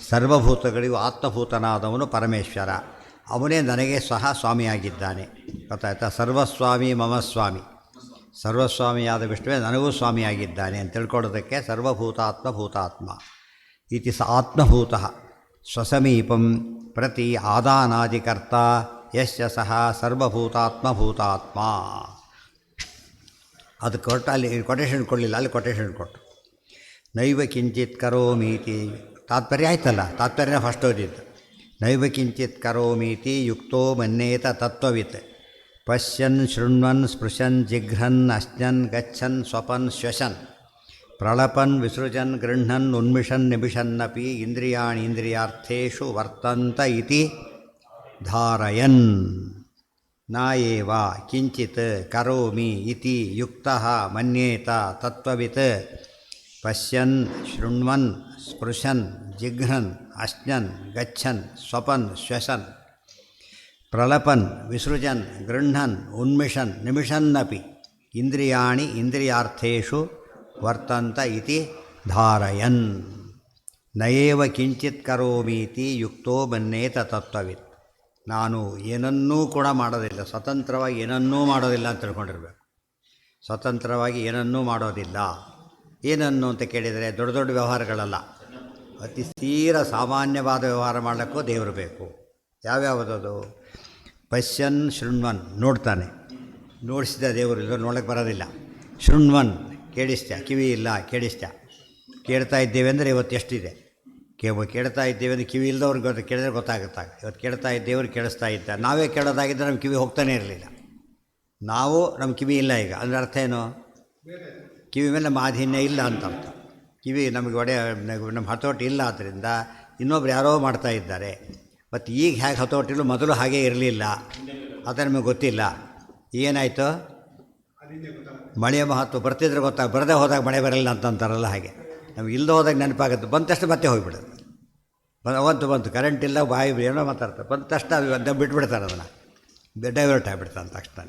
ಸರ್ವಭೂತಗಳಿಗೂ ಆತ್ಮಭೂತನಾದವನು ಪರಮೇಶ್ವರ. ಅವನೇ ನನಗೆ ಸಹ ಸ್ವಾಮಿಯಾಗಿದ್ದಾನೆ. ಗೊತ್ತಾಯ್ತಾ? ಸರ್ವಸ್ವಾಮಿ ಮಮ ಸ್ವಾಮಿ. ಸರ್ವಸ್ವಾಮಿಯಾದ ವಿಷ್ಣುವೇ ನನಗೂ ಸ್ವಾಮಿಯಾಗಿದ್ದಾನೆ ಅಂತ ತಿಳ್ಕೊಳ್ಳೋದಕ್ಕೆ ಸರ್ವಭೂತಾತ್ಮಭೂತಾತ್ಮ ಇತಿ ಸ ಆತ್ಮಭೂತಃ ಸ್ವಸಮೀಪಂ ಪ್ರತಿ ಆದಾನಾದಿಕರ್ತ ಯಶ್ಚ ಸಹ ಸರ್ವಭೂತಾತ್ಮಭೂತಾತ್ಮ. ಅದು ಕೊಟ್ಟು ಅಲ್ಲಿ ಕೊಟೇಶನ್ ಕೊಡಲಿಲ್ಲ, ಅಲ್ಲಿ ಕೊಟೇಶನ್ ಕೊಟ್ಟು. ನೈವ ಕಿಂಚಿತ್ ಕರೋಮೀತಿ ತಾತ್ಪರ್ಯ ಆಯ್ತಲ್ಲ, ತಾತ್ಪರ್ಯ ಫಸ್ಟ್ ಓದಿದ್ದು. ನೈವ ಕಿಂಚಿತ್ ಕರೋಮೀತಿ ಯುಕ್ತೋ ಮನ್ಯೇತ ತತ್ವವಿತ್ ಪಶ್ಯನ್ ಶೃಣ್ವನ್ ಸ್ಪೃಶನ್ ಜಿಘ್ರನ್ ಅಶ್ನನ್ ಗಚ್ಚನ್ ಸ್ವಪನ್ ಶ್ವಸನ್ ಪ್ರಳಪನ್ ವಿಸೃಜನ್ ಗೃಹ್ಣನ್ ಉನ್ಮಿಷನ್ ನಿಮಿಷನ್ನಪಿ ಇಂದ್ರಿಯಾಣಿ ಇಂದ್ರಿಯಾರ್ಥೇಷು ವರ್ತಂತ ಇತಿ ಧಾರಯನ್. ನಾಯೇವ ಕಿಂಚಿತ್ ಕರೋಮಿ ಇತಿ ಯುಕ್ತಃ ಮನ್ಯೇತ ತತ್ವವಿತ್ ಪಶ್ಯನ್ ಶೃಣ್ವನ್ ಸ್ಪೃಶನ್ ಜಿಘ್ರನ್ ಅಶ್ನನ್ ಗಚ್ಚನ್ ಸ್ವಪನ್ ಶ್ವಸನ್ ಪ್ರಲಪನ್ ವಿಸೃಜನ್ ಗೃಹ್ಣನ್ ಉನ್ಮಿಷನ್ ನಿಮಿಷನ್ನಪಿ ಇಂದ್ರಿಯಾಣಿ ಇಂದ್ರಿಯಾರ್ಥೇಷು ವರ್ತಂತ ಇತಿ ಧಾರಯನ್. ನಯೇವ ಕಿಂಚಿತ್ ಕರೋಮೀತಿ ಯುಕ್ತೋ ಮನ್ಯೇತ ತತ್ವವಿತ್. ನಾನು ಏನನ್ನೂ ಕೂಡ ಮಾಡೋದಿಲ್ಲ, ಸ್ವತಂತ್ರವಾಗಿ ಏನನ್ನೂ ಮಾಡೋದಿಲ್ಲ ಅಂತ ತಿಳ್ಕೊಂಡಿರ್ಬೇಕು. ಸ್ವತಂತ್ರವಾಗಿ ಏನನ್ನೂ ಮಾಡೋದಿಲ್ಲ. ಏನನ್ನು ಅಂತ ಕೇಳಿದರೆ ದೊಡ್ಡ ದೊಡ್ಡ ವ್ಯವಹಾರಗಳಲ್ಲ, ಅತಿ ತೀರ ಸಾಮಾನ್ಯವಾದ ವ್ಯವಹಾರ ಮಾಡಲಿಕ್ಕೂ ದೇವರು ಬೇಕು. ಯಾವ್ಯಾವುದದು? ಪಶ್ಯನ್ ಶೃಣ್ವನ್, ನೋಡ್ತಾನೆ, ನೋಡಿಸಿದ ದೇವರು ಇಲ್ಲ ನೋಡೋಕ್ಕೆ ಬರೋದಿಲ್ಲ. ಶೃಣ್ವನ್, ಕೇಳಿಸ್ತ, ಕಿವಿ ಇಲ್ಲ ಕೇಳಿಸ್ತ. ಕೇಳ್ತಾ ಇದ್ದೇವೆ ಅಂದರೆ ಇವತ್ತು ಎಷ್ಟಿದೆ, ಕೇಳ್ತಾ ಇದ್ದೇವೆ ಅಂದರೆ ಕಿವಿ ಇಲ್ಲದವ್ರಿಗೆ ಕೇಳಿದ್ರೆ ಗೊತ್ತಾಗುತ್ತಾಗ. ಇವತ್ತು ಕೇಳ್ತಾ ಇದ್ದೇವ್ರಿಗೆ ಕೇಳಿಸ್ತಾ ಇದ್ದ. ನಾವೇ ಕೇಳೋದಾಗಿದ್ದರೆ ನಮ್ಮ ಕಿವಿ ಹೋಗ್ತಾನೆ ಇರಲಿಲ್ಲ. ನಮ್ಮ ಕಿವಿ ಇಲ್ಲ ಈಗ ಅಂದರೆ ಅರ್ಥ ಏನು? ಕಿವಿ ಮೇಲೆ ನಮ್ಮ ಆಧೀನ್ಯ ಇಲ್ಲ ಅಂತ ಅರ್ಥ. ಕಿವಿ ನಮಗೆ ನಮ್ಮ ಹತೋಟಿ ಇಲ್ಲ, ಆದ್ದರಿಂದ ಇನ್ನೊಬ್ರು ಯಾರೋ ಮಾಡ್ತಾ ಇದ್ದಾರೆ. ಮತ್ತು ಈಗ ಹೇಗೆ ಹತೋಟಿಲು ಮೊದಲು ಹಾಗೇ ಇರಲಿಲ್ಲ, ಅದು ನಮಗೆ ಗೊತ್ತಿಲ್ಲ. ಏನಾಯಿತು? ಮಳೆಯ ಮಹತ್ವ ಬರ್ತಿದ್ರೆ ಬರದೇ ಹೋದಾಗ ಮಳೆ ಬರಲ್ಲ ಅಂತಂತಾರಲ್ಲ, ಹಾಗೆ ನಮ್ಗೆ ಇಲ್ಲದೆ ಹೋದಾಗ ನೆನಪಾಗುತ್ತೆ. ಬಂದ ತಕ್ಷಣ ಮತ್ತೆ ಹೋಗಿಬಿಡೋದು. ಬಂತು ಕರೆಂಟ್ ಇಲ್ಲ, ಬಾಯಿ ಏನೋ ಮಾತಾಡ್ತಾರೆ, ಬಂದ ತಕ್ಷಣ ಅದು ಬಿಟ್ಬಿಡ್ತಾರೆ, ಅದನ್ನು ಡೈವರ್ಟ್ ಆಗಿಬಿಡ್ತಾರೆ ತಕ್ಷಣ.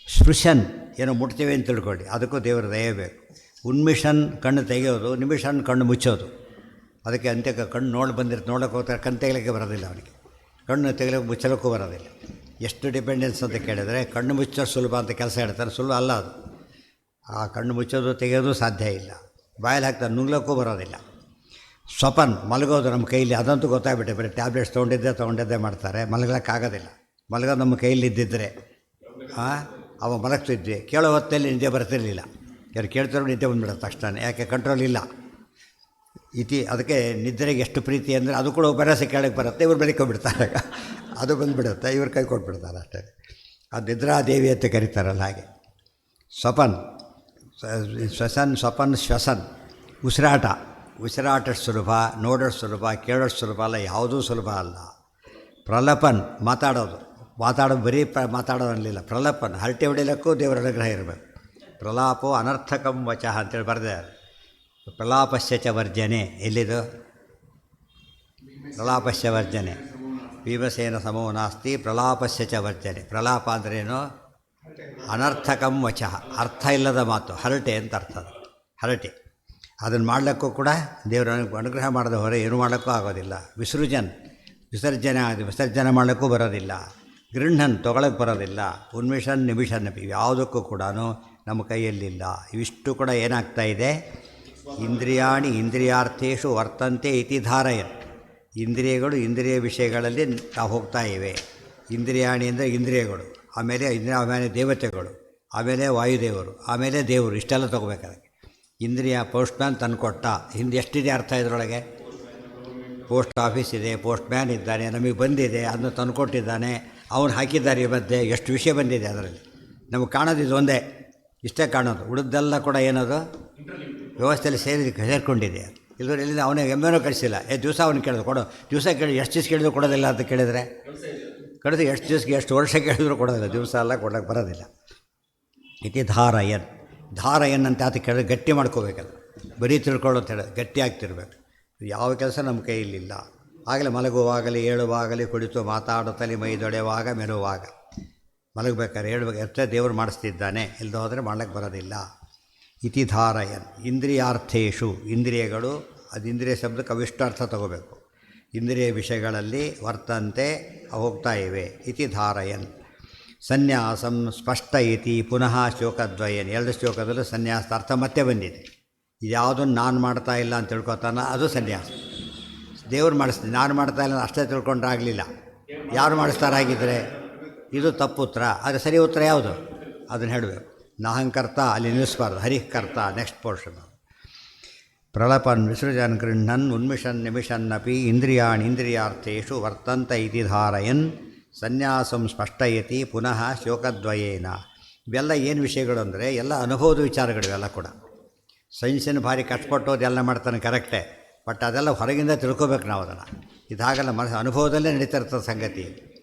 ಸ್ಪೃಶನ್, ಏನೋ ಮುಟ್ತೀವಿ ಅಂತ ತಿಳ್ಕೊಳ್ಳಿ, ಅದಕ್ಕೂ ದೇವರ ದಯೆ ಬೇಕು. ಉನ್ಮಿಷನ್, ಕಣ್ಣು ತೆಗೆಯೋದು. ನಿಮಿಷನ್, ಕಣ್ಣು ಮುಚ್ಚೋದು. ಅದಕ್ಕೆ ಅಂತ್ಯಕ್ಕೆ ಕಣ್ಣು ನೋಡೋಕ್ಕೆ ಹೋಗ್ತಾರೆ, ಕಣ್ಣು ತೆಗಿಲಿಕ್ಕೆ ಬರೋದಿಲ್ಲ ಅವನಿಗೆ. ಕಣ್ಣು ತೆಗಿಲಿಕ್ಕೆ ಮುಚ್ಚಲಿಕ್ಕೂ ಬರೋದಿಲ್ಲ. ಎಷ್ಟು ಡಿಪೆಂಡೆನ್ಸ್ ಅಂತ ಕೇಳಿದರೆ, ಕಣ್ಣು ಮುಚ್ಚೋದು ಸುಲಭ ಅಂತ ಕೆಲಸ ಹೇಳ್ತಾರೆ, ಸುಲಭ ಅಲ್ಲ ಅದು. ಆ ಕಣ್ಣು ಮುಚ್ಚೋದು ತೆಗೆಯೋದು ಸಾಧ್ಯ ಇಲ್ಲ. ಬಾಯಲ್ಲಿ ಹಾಕ್ತಾರೆ, ನುಂಗ್ಲಕ್ಕೂ ಬರೋದಿಲ್ಲ. ಸ್ವಪನ್, ಮಲಗೋದು ನಮ್ಮ ಕೈಲಿ, ಅದಂತೂ ಗೊತ್ತಾಗ್ಬಿಟ್ಟೆ. ಬರೀ ಟ್ಯಾಬ್ಲೆಟ್ಸ್ ತೊಗೊಂಡಿದ್ದೇ ಮಾಡ್ತಾರೆ, ಮಲಗಲಿಕ್ಕಾಗೋದಿಲ್ಲ. ಮಲಗೋದು ನಮ್ಮ ಕೈಯಲ್ಲಿ ಇದ್ದಿದ್ದರೆ ಅವ ಮಲಗ್ತಿದ್ವಿ, ಕೇಳೋ ಹೊತ್ತಲ್ಲಿ ನಿದ್ದೆ ಬರ್ತಿರಲಿಲ್ಲ. ಯಾರು ಕೇಳ್ತಾರೋ ನಿದ್ದೆ ಬಂದುಬಿಡುತ್ತೆ ತಕ್ಷಣ, ಯಾಕೆ ಕಂಟ್ರೋಲ್ ಇಲ್ಲ. ಅದಕ್ಕೆ ನಿದ್ರೆಗೆ ಎಷ್ಟು ಪ್ರೀತಿ ಅಂದರೆ ಅದು ಕೂಡ ಬರಸೆ ಕೇಳಕ್ಕೆ ಬರುತ್ತೆ, ಇವ್ರು ಬೆಳಕೋಗ್ಬಿಡ್ತಾರೆ, ಅದು ಬಂದುಬಿಡುತ್ತೆ, ಇವ್ರು ಕೈ ಕೊಟ್ಬಿಡ್ತಾರೆ ಅಷ್ಟೇ. ಅದು ನಿದ್ರಾದೇವಿ ಅಂತ ಕರೀತಾರಲ್ಲ ಹಾಗೆ. ಸ್ವಪನ್, ಶ್ವಸನ್, ಸ್ವಪನ್ ಶ್ವಸನ್. ಉಸಿರಾಟ ಸುಲಭ, ನೋಡೋದು ಸುಲಭ, ಕೇಳೋದು ಸುಲಭ ಅಲ್ಲ, ಯಾವುದೂ ಸುಲಭ ಅಲ್ಲ. ಪ್ರಲಪನ್, ಮಾತಾಡೋದು ಬರೀ ಮಾತಾಡೋದಲ್ಲಿಲ್ಲ. ಪ್ರಲಪನ್, ಹರಟೆ ಹೊಡಿಲಿಕ್ಕೂ ದೇವರ ಅನುಗ್ರಹ ಇರಬೇಕು. ಪ್ರಲಾಪೋ ಅನರ್ಥಕಂ ವಚಃ ಅಂತೇಳಿ ಬರೆದಿದ್ದಾರೆ. ಪ್ರಲಾಪಸ್ಯ ಚ ವರ್ಜನೆ, ಎಲ್ಲಿದು? ಪ್ರಲಾಪಸ್ಯ ವರ್ಜನೆ ಭೀಮಸೇನ ಸಮೋ ನಾಸ್ತಿ ಪ್ರಲಾಪಸ್ಯ ಚ ವರ್ಜನೆ. ಪ್ರಲಾಪ ಅಂದ್ರೇನು? ಅನರ್ಥಕಂ ವಚಃ, ಅರ್ಥ ಇಲ್ಲದ ಮಾತು, ಹರಟೆ ಅಂತ ಅರ್ಥ. ಅದು ಹರಟೆ, ಅದನ್ನು ಮಾಡಲಿಕ್ಕೂ ಕೂಡ ದೇವರ ಅನುಗ್ರಹ ಮಾಡದ ಹೊರ ಏನು ಮಾಡೋಕ್ಕೂ ಆಗೋದಿಲ್ಲ. ವಿಸರ್ಜನೆ ಮಾಡಲಿಕ್ಕೂ ಬರೋದಿಲ್ಲ. ಗೃಹ್ಣನ್, ತೊಗೊಳಕ್ಕೆ ಬರೋದಿಲ್ಲ. ಉನ್ಮಿಷನ್ ನಿಮಿಷನ್, ಯಾವುದಕ್ಕೂ ಕೂಡ ನಮ್ಮ ಕೈಯಲ್ಲಿಲ್ಲ. ಇವಿಷ್ಟು ಕೂಡ ಏನಾಗ್ತಾ ಇದೆ? ಇಂದ್ರಿಯಾಣಿ ಇಂದ್ರಿಯಾರ್ಥೇಷು ವರ್ತಂತೆ ಇತಿ ಧಾರಯನ್. ಇಂದ್ರಿಯಗಳು ಇಂದ್ರಿಯ ವಿಷಯಗಳಲ್ಲಿ ನಾವು ಹೋಗ್ತಾ ಇವೆ. ಇಂದ್ರಿಯಾಣಿ ಅಂದರೆ ಇಂದ್ರಿಯಗಳು, ಆಮೇಲೆ ದೇವತೆಗಳು, ಆಮೇಲೆ ವಾಯುದೇವರು, ಆಮೇಲೆ ದೇವರು, ಇಷ್ಟೆಲ್ಲ ತೊಗೋಬೇಕಾದ್ರೆ. ಇಂದ್ರಿಯ ಪೋಸ್ಟ್ಮ್ಯಾನ್ ತಂದುಕೊಟ್ಟ, ಹಿಂದೆ ಎಷ್ಟಿದೆ ಅರ್ಥ ಇದರೊಳಗೆ? ಪೋಸ್ಟ್ ಆಫೀಸ್ ಇದೆ, ಪೋಸ್ಟ್ ಮ್ಯಾನ್ ಇದ್ದಾನೆ, ನಮಗೆ ಬಂದಿದೆ, ಅದನ್ನು ತಂದುಕೊಟ್ಟಿದ್ದಾನೆ, ಅವನು ಹಾಕಿದ್ದಾರೆ. ಈ ಮಧ್ಯೆ ಎಷ್ಟು ವಿಷಯ ಬಂದಿದೆ ಅದರಲ್ಲಿ. ನಮಗೆ ಕಾಣೋದು ಇದು ಒಂದೇ, ಇಷ್ಟೇ ಕಾಣೋದು. ಉಳಿದೆಲ್ಲ ಕೂಡ ಏನದು ವ್ಯವಸ್ಥೆಯಲ್ಲಿ ಸೇರಿಕೊಂಡಿದೆ. ಇಲ್ಲದ್ರೆ ಎಲ್ಲಿಂದ ಅವನಿಗೆ ಎಮ್ಮೆನೂ ಕಳಿಸಿಲ್ಲ. ದಿವಸ ಅವನು ಕೇಳಿದ್ರು ಕೊಡೋ, ದಿವಸ ಕೇಳಿ ಎಷ್ಟು ದಿವಸ ಕೇಳಿದ್ರು ಕೊಡೋದಿಲ್ಲ ಅಂತ ಕೇಳಿದರೆ, ಕಳೆದು ಎಷ್ಟು ದಿವಸಕ್ಕೆ ಎಷ್ಟು ವರ್ಷ ಕೇಳಿದ್ರು ಕೊಡೋದಿಲ್ಲ, ದಿವಸ ಎಲ್ಲ ಕೊಡೋಕ್ಕೆ ಬರೋದಿಲ್ಲ. ಇತಿ ಧಾರಯನ್ ಅಂತ ಆತ ಕೇಳಿದ್ರೆ ಗಟ್ಟಿ ಮಾಡ್ಕೋಬೇಕಲ್ಲ, ಬರೀ ತಿಳ್ಕೊಳ್ಳೋ ಅಂತ ಹೇಳೋದು, ಗಟ್ಟಿ ಆಗ್ತಿರ್ಬೇಕು. ಯಾವ ಕೆಲಸ ನಮ್ಮ ಕೈಯಲ್ಲಿಲ್ಲ. ಆಗಲೇ ಮಲಗುವಾಗಲಿ ಏಳುವಾಗಲಿ ಕುಳಿತು ಮಾತಾಡುತ್ತಲೇ ಮೈದೊಡೆಯುವಾಗ ಮೆರುವಾಗ, ಮಲಗಬೇಕಾದ್ರೆ ಹೇಳ್ಬೇಕು ದೇವರು ಮಾಡಿಸ್ತಿದ್ದಾನೆ, ಇಲ್ಲದೆ ಹೋದರೆ ಮಾಡ್ಲಿಕ್ಕೆ ಬರೋದಿಲ್ಲ. ಇತಿ ಧಾರಯನ್ ಇಂದ್ರಿಯಾರ್ಥೇಷು, ಇಂದ್ರಿಯಗಳು, ಅದು ಇಂದ್ರಿಯ ಶಬ್ದಕ್ಕೆ ಅವಿಷ್ಟು ಅರ್ಥ ತಗೋಬೇಕು. ಇಂದ್ರಿಯ ವಿಷಯಗಳಲ್ಲಿ ವರ್ತಂತೆ ಹೋಗ್ತಾ ಇವೆ. ಇತಿ ಧಾರಯನ್ ಸನ್ಯಾಸಂ ಸ್ಪಷ್ಟ ಇತಿ ಪುನಃ ಶ್ಲೋಕದ್ವಯನ್. 2 ಶ್ಲೋಕದಲ್ಲೂ ಸನ್ಯಾಸದ ಅರ್ಥ ಮತ್ತೆ ಬಂದಿದೆ. ಇದ್ಯಾವುದನ್ನು ನಾನು ಮಾಡ್ತಾ ಇಲ್ಲ ಅಂತ ತಿಳ್ಕೊತಾನ, ಅದು ಸನ್ಯಾಸ. ದೇವ್ರು ಮಾಡಿಸ್ತೀನಿ, ನಾನು ಮಾಡ್ತಾ ಇಲ್ಲ ಅಷ್ಟೇ ತಿಳ್ಕೊಂಡ್ರೆ ಆಗಲಿಲ್ಲ. ಯಾರು ಮಾಡಿಸ್ತಾರಾಗಿದ್ದರೆ ಇದು ತಪ್ಪು ಉತ್ತರ, ಆದರೆ ಸರಿ ಉತ್ತರ ಯಾವುದು ಅದನ್ನು ಹೇಳಬೇಕು. ನಾಹಂಕರ್ತ ಅಲ್ಲಿ ನಿಲ್ಲಿಸಬಾರ್ದು, ಹರಿಕರ್ತ ನೆಕ್ಸ್ಟ್ ಪೋರ್ಷನ್. ಪ್ರಳಪನ್ ವಿಸೃಜನ್ ಗೃಹ್ಣನ್ ಉನ್ಮಿಷನ್ ನಿಮಿಷನ್ನಪಿ ಇಂದ್ರಿಯಾರ್ಥೇಷು ವರ್ತಂತ ಇತಿ ಧಾರಯನ್ ಸನ್ಯಾಸಂ ಸ್ಪಷ್ಟಯತಿ ಪುನಃ ಶೋಕದ್ವಯೇನ. ಇವೆಲ್ಲ ಏನು ವಿಷಯಗಳು ಅಂದರೆ ಎಲ್ಲ ಅನುಭವದ ವಿಚಾರಗಳು. ಇವೆಲ್ಲ ಕೂಡ ಸೈನ್ಸಿನ ಭಾರಿ ಕಷ್ಟಪಟ್ಟು ಅದೆಲ್ಲ ಮಾಡ್ತಾನೆ ಕರೆಕ್ಟೇ, ಬಟ್ ಅದೆಲ್ಲ ಹೊರಗಿಂದ ತಿಳ್ಕೊಬೇಕು ನಾವು ಅದನ್ನು. ಇದಾಗಲ್ಲ, ಅನುಭವದಲ್ಲೇ ನಡೀತಿರ್ತದೆ ಸಂಗತಿ.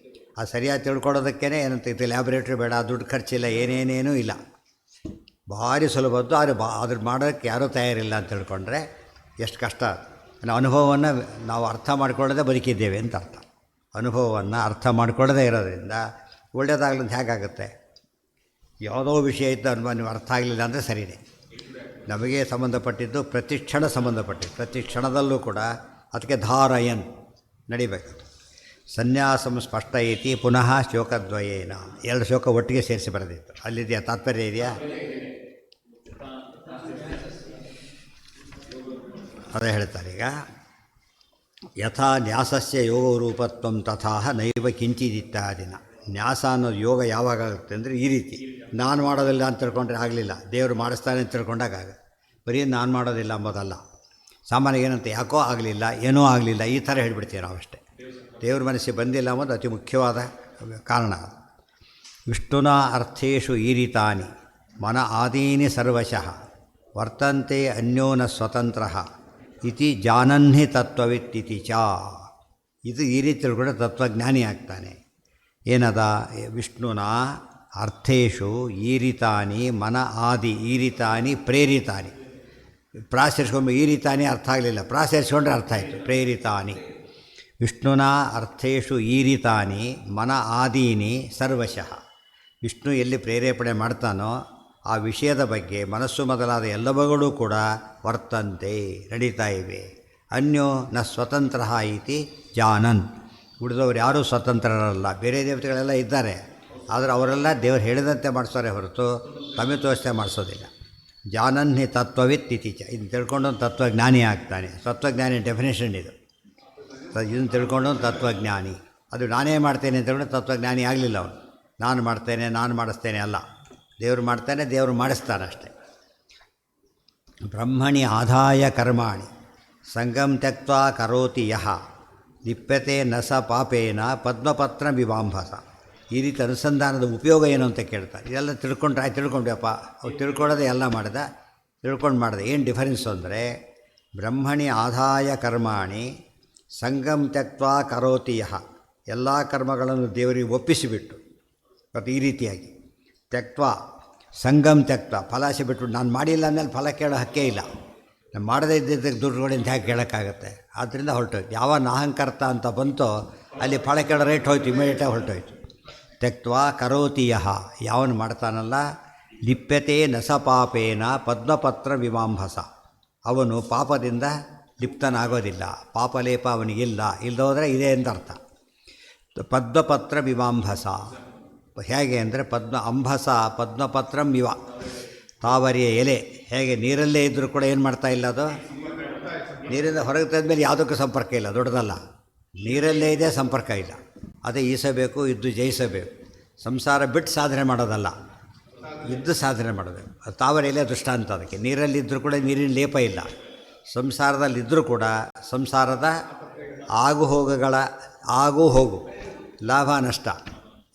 ಅದು ಸರಿಯಾಗಿ ತಿಳ್ಕೊಳ್ಳೋದಕ್ಕೇ ಏನಂತ ಇದು ಲ್ಯಾಬ್ರೇಟ್ರಿ ಬೇಡ, ದುಡ್ಡು ಖರ್ಚಿಲ್ಲ, ಏನೇನೇನೂ ಇಲ್ಲ, ಭಾರಿ ಸುಲಭದ್ದು. ಆದರೆ ಅದ್ರ ಮಾಡೋಕ್ಕೆ ಯಾರೂ ತಯಾರಿಲ್ಲ ಅಂತ ತಿಳ್ಕೊಂಡ್ರೆ ಎಷ್ಟು ಕಷ್ಟ. ಅನುಭವವನ್ನು ನಾವು ಅರ್ಥ ಮಾಡ್ಕೊಳ್ಳೋದೇ ಬದುಕಿದ್ದೇವೆ ಅಂತ ಅರ್ಥ. ಅನುಭವವನ್ನು ಅರ್ಥ ಮಾಡ್ಕೊಳ್ಳೋದೇ ಇರೋದ್ರಿಂದ ಒಳ್ಳೆಯದಾಗಲಂತ ಹೇಗಾಗುತ್ತೆ? ಯಾವುದೋ ವಿಷಯ ಇದ್ದು ಅನುಭವ ನೀವು ಅರ್ಥ ಆಗಲಿಲ್ಲ ಅಂದರೆ ಸರಿಯೇ. ನಮಗೆ ಸಂಬಂಧಪಟ್ಟಿದ್ದು ಪ್ರತಿ ಕ್ಷಣ ಸಂಬಂಧಪಟ್ಟಿದ್ದು, ಪ್ರತಿ ಕ್ಷಣದಲ್ಲೂ ಕೂಡ ಅದಕ್ಕೆ ಧಾರಯನ್ ನಡಿಬೇಕು. ಸನ್ಯಾಸಂ ಸ್ಪಷ್ಟ ಐತಿ ಪುನಃ ಶೋಕದ್ವಯೇನ. ಎರಡು ಶೋಕ ಒಟ್ಟಿಗೆ ಸೇರಿಸಿ ಬರೆದಿತ್ತು. ಅಲ್ಲಿದೆಯಾ ತಾತ್ಪರ್ಯ ಇದೆಯಾ? ಅದೇ ಹೇಳ್ತಾರೆ ಈಗ. ಯಥಾ ನ್ಯಾಸಸ್ಯ ಯೋಗ ರೂಪತ್ವಂ ತಥಾ ನೈವ ಕಿಂಚಿದಿತ್ಯಾದಿನ. ನ್ಯಾಸ ಅನ್ನೋದು ಯೋಗ ಯಾವಾಗ ಆಗುತ್ತೆ ಅಂದರೆ ಈ ರೀತಿ, ನಾನು ಮಾಡೋದಿಲ್ಲ ಅಂತ ತಿಳ್ಕೊಂಡ್ರೆ ಆಗಲಿಲ್ಲ, ದೇವರು ಮಾಡಿಸ್ತಾನೆ ಅಂತ ತಿಳ್ಕೊಂಡಾಗ ಆಗುತ್ತೆ. ಬರೀ ನಾನು ಮಾಡೋದಿಲ್ಲ ಅಂಬೋದಲ್ಲ. ಸಾಮಾನ್ಯ ಏನಂತ ಯಾಕೋ ಆಗಲಿಲ್ಲ, ಏನೂ ಆಗಲಿಲ್ಲ, ಈ ಥರ ಹೇಳ್ಬಿಡ್ತೀವಿ ನಾವಷ್ಟೇ. ದೇವ್ರ ಮನಸ್ಸಿಗೆ ಬಂದಿಲ್ಲ ಅನ್ನೋದು ಅತಿ ಮುಖ್ಯವಾದ ಕಾರಣ. ವಿಷ್ಣುನ ಅರ್ಥೇಷು ಈರಿತಾನಿ ಮನ ಆದೀನಿ ಸರ್ವಶಃ ವರ್ತಂತೆ ಅನ್ಯೋನ ಸ್ವತಂತ್ರ ಇತಿ ಜಾನನ್ಹಿ ತತ್ವವಿತ್ತಿತಿ ಚ. ಇದು ಈ ರೀತಿ ತಿಳ್ಕೊಂಡ್ರೆ ತತ್ವಜ್ಞಾನಿ ಆಗ್ತಾನೆ. ಏನದ? ವಿಷ್ಣುನ ಅರ್ಥೇಷು ಈರಿತಾನಿ ಮನ ಆದಿ ಈರಿತಾನಿ ಪ್ರೇರಿತಾನಿ. ಪ್ರಾಸರಿಸ್ಕೊಂಡು ಈರಿತಾನಿ ಅರ್ಥ ಆಗಲಿಲ್ಲ, ಪ್ರಾಸರಿಸ್ಕೊಂಡ್ರೆ ಅರ್ಥ ಆಯಿತು. ಪ್ರೇರಿತಾನಿ ವಿಷ್ಣುನ ಅರ್ಥೇಷು ಈರಿತಾನಿ ಮನ ಆದೀನಿ ಸರ್ವಶಃ. ವಿಷ್ಣು ಎಲ್ಲಿ ಪ್ರೇರೇಪಣೆ ಮಾಡ್ತಾನೋ ಆ ವಿಷಯದ ಬಗ್ಗೆ ಮನಸ್ಸು ಮೊದಲಾದ ಎಲ್ಲವುಗಳು ಕೂಡ ವರ್ತಂತೆ ನಡೀತಾ ಇವೆ. ಅನ್ಯೋ ನ ಸ್ವತಂತ್ರ ಇತಿ ಜಾನನ್. ಉಳಿದವರು ಯಾರೂ ಸ್ವತಂತ್ರರಲ್ಲ, ಬೇರೆ ದೇವತೆಗಳೆಲ್ಲ ಇದ್ದಾರೆ, ಆದರೆ ಅವರೆಲ್ಲ ದೇವರು ಹೇಳಿದಂತೆ ಮಾಡಿಸೋರೆ ಹೊರತು ತಮಿತೋಷ್ಟೇ ಮಾಡಿಸೋದಿಲ್ಲ. ಜಾನನ್ಹಿ ತತ್ವವಿತ್ ಇತಿಚ. ಇದನ್ನು ತಿಳ್ಕೊಂಡು ತತ್ವಜ್ಞಾನಿ ಆಗ್ತಾನೆ. ತತ್ವಜ್ಞಾನಿ ಡೆಫಿನೇಷನ್ ಇದು. ಇದನ್ನು ತಿಳ್ಕೊಂಡು ತತ್ವಜ್ಞಾನಿ. ಅದು ನಾನೇ ಮಾಡ್ತೇನೆ ಅಂತ ಹೇಳಿದ್ರೆ ತತ್ವಜ್ಞಾನಿ ಆಗಲಿಲ್ಲ ಅವನು. ನಾನು ಮಾಡ್ತೇನೆ, ನಾನು ಮಾಡಿಸ್ತೇನೆ ಅಲ್ಲ, ದೇವರು ಮಾಡ್ತಾನೆ, ದೇವರು ಮಾಡಿಸ್ತಾನೆ ಅಷ್ಟೆ. ಬ್ರಹ್ಮಣಿ ಆದಾಯ ಕರ್ಮಾಣಿ ಸಂಗಂ ತ್ಯಕ್ತ್ವಾ ಕರೋತಿ ಯಹ ಲಿಪ್ಯತೆ ನ ಸ ಪಾಪೇನ ಪದ್ಮಪತ್ರ ವಿವಾಂಭಸ. ಈ ರೀತಿ ಅನುಸಂಧಾನದ ಉಪಯೋಗ ಏನು ಅಂತ ಕೇಳ್ತಾರೆ. ಇದೆಲ್ಲ ತಿಳ್ಕೊಂಡ್ರೆ ತಿಳ್ಕೊಂಡ್ಯಪ್ಪ, ಅವ್ರು ತಿಳ್ಕೊಳ್ಳೋದೇ ಎಲ್ಲ ಮಾಡಿದ, ತಿಳ್ಕೊಂಡು ಮಾಡಿದೆ. ಏನು ಡಿಫರೆನ್ಸು ಅಂದರೆ ಬ್ರಹ್ಮಣಿ ಆದಾಯ ಕರ್ಮಾಣಿ ಸಂಗಂ ತ್ಯಕ್ತ್ವಾ ಕರೋತಿ ಯಹ. ಎಲ್ಲ ಕರ್ಮಗಳನ್ನು ದೇವರಿಗೆ ಒಪ್ಪಿಸಿಬಿಟ್ಟು, ಮತ್ತು ಈ ರೀತಿಯಾಗಿ ತ್ಯಕ್ತ್ವಾ ಸಂಗಮ್ ತ್ಯಕ್ತ್ವ ಫಲಾಶೆ ಬಿಟ್ಟು ನಾನು ಮಾಡಿಲ್ಲ ಅಂದಮೇಲೆ ಫಲ ಕೇಳೋ ಹಕ್ಕೇ ಇಲ್ಲ. ನಾನು ಮಾಡದೇ ಇದ್ದಿದ್ದಕ್ಕೆ ದುಡ್ಡುಗಳಿಂದ ಹೇಗೆ ಕೇಳೋಕ್ಕಾಗತ್ತೆ? ಆದ್ದರಿಂದ ಹೊರಟೋಯ್ತು. ಯಾವ ನಾಹಂಕರ್ತ ಅಂತ ಬಂತೋ ಅಲ್ಲಿ ಫಲ ಕೇಳೋ ರೇಟ್ ಹೋಯ್ತು, ಇಮಿಡಿಯೇಟಾಗಿ ಹೊರಟೋಯ್ತು. ತ್ಯಕ್ತ್ವಾ ಕರೋತಿ ಯಹ. ಯಾವನು ಮಾಡ್ತಾನಲ್ಲ ಲಿಪ್ಯತೆ ನಸ ಪಾಪೇನ ಪದ್ಮಪತ್ರ ವಿಮಾಂಭಸ. ಅವನು ಪಾಪದಿಂದ ಲಿಪ್ತನಾಗೋದಿಲ್ಲ, ಪಾಪಲೇಪ ಅವನಿಗಿಲ್ಲ. ಇಲ್ಲದೋದ್ರೆ ಇದೆ ಅಂತ ಅರ್ಥ. ಪದ್ಮಪತ್ರ ವಿಮಾಂಭಸ ಹೇಗೆ ಅಂದರೆ ಅಂಭಸ ಪದ್ಮಪತ್ರಂ ಇವ. ತಾವರಿಯ ಎಲೆ ಹೇಗೆ ನೀರಲ್ಲೇ ಇದ್ದರೂ ಕೂಡ ಏನು ಮಾಡ್ತಾ ಇಲ್ಲ, ಅದು ನೀರಿಂದ ಹೊರಗೆ ತೆಗೆದ್ಮೇಲೆ ಯಾವುದಕ್ಕೂ ಸಂಪರ್ಕ ಇಲ್ಲ, ದೊಡ್ಡದಲ್ಲ, ನೀರಲ್ಲೇ ಇದೆ, ಸಂಪರ್ಕ ಇಲ್ಲ. ಅದೇ ಈಸಬೇಕು, ಇದ್ದು ಜಯಿಸಬೇಕು. ಸಂಸಾರ ಬಿಟ್ಟು ಸಾಧನೆ ಮಾಡೋದಲ್ಲ, ಇದ್ದು ಸಾಧನೆ ಮಾಡಬೇಕು. ತಾವರೆ ಎಲೆ ದೃಷ್ಟಾಂತ ಅದಕ್ಕೆ. ನೀರಲ್ಲಿದ್ದರೂ ಕೂಡ ನೀರಿನ ಲೇಪ ಇಲ್ಲ. ಸಂಸಾರದಲ್ಲಿದ್ದರೂ ಕೂಡ ಸಂಸಾರದ ಆಗು ಹೋಗು ಲಾಭ ನಷ್ಟ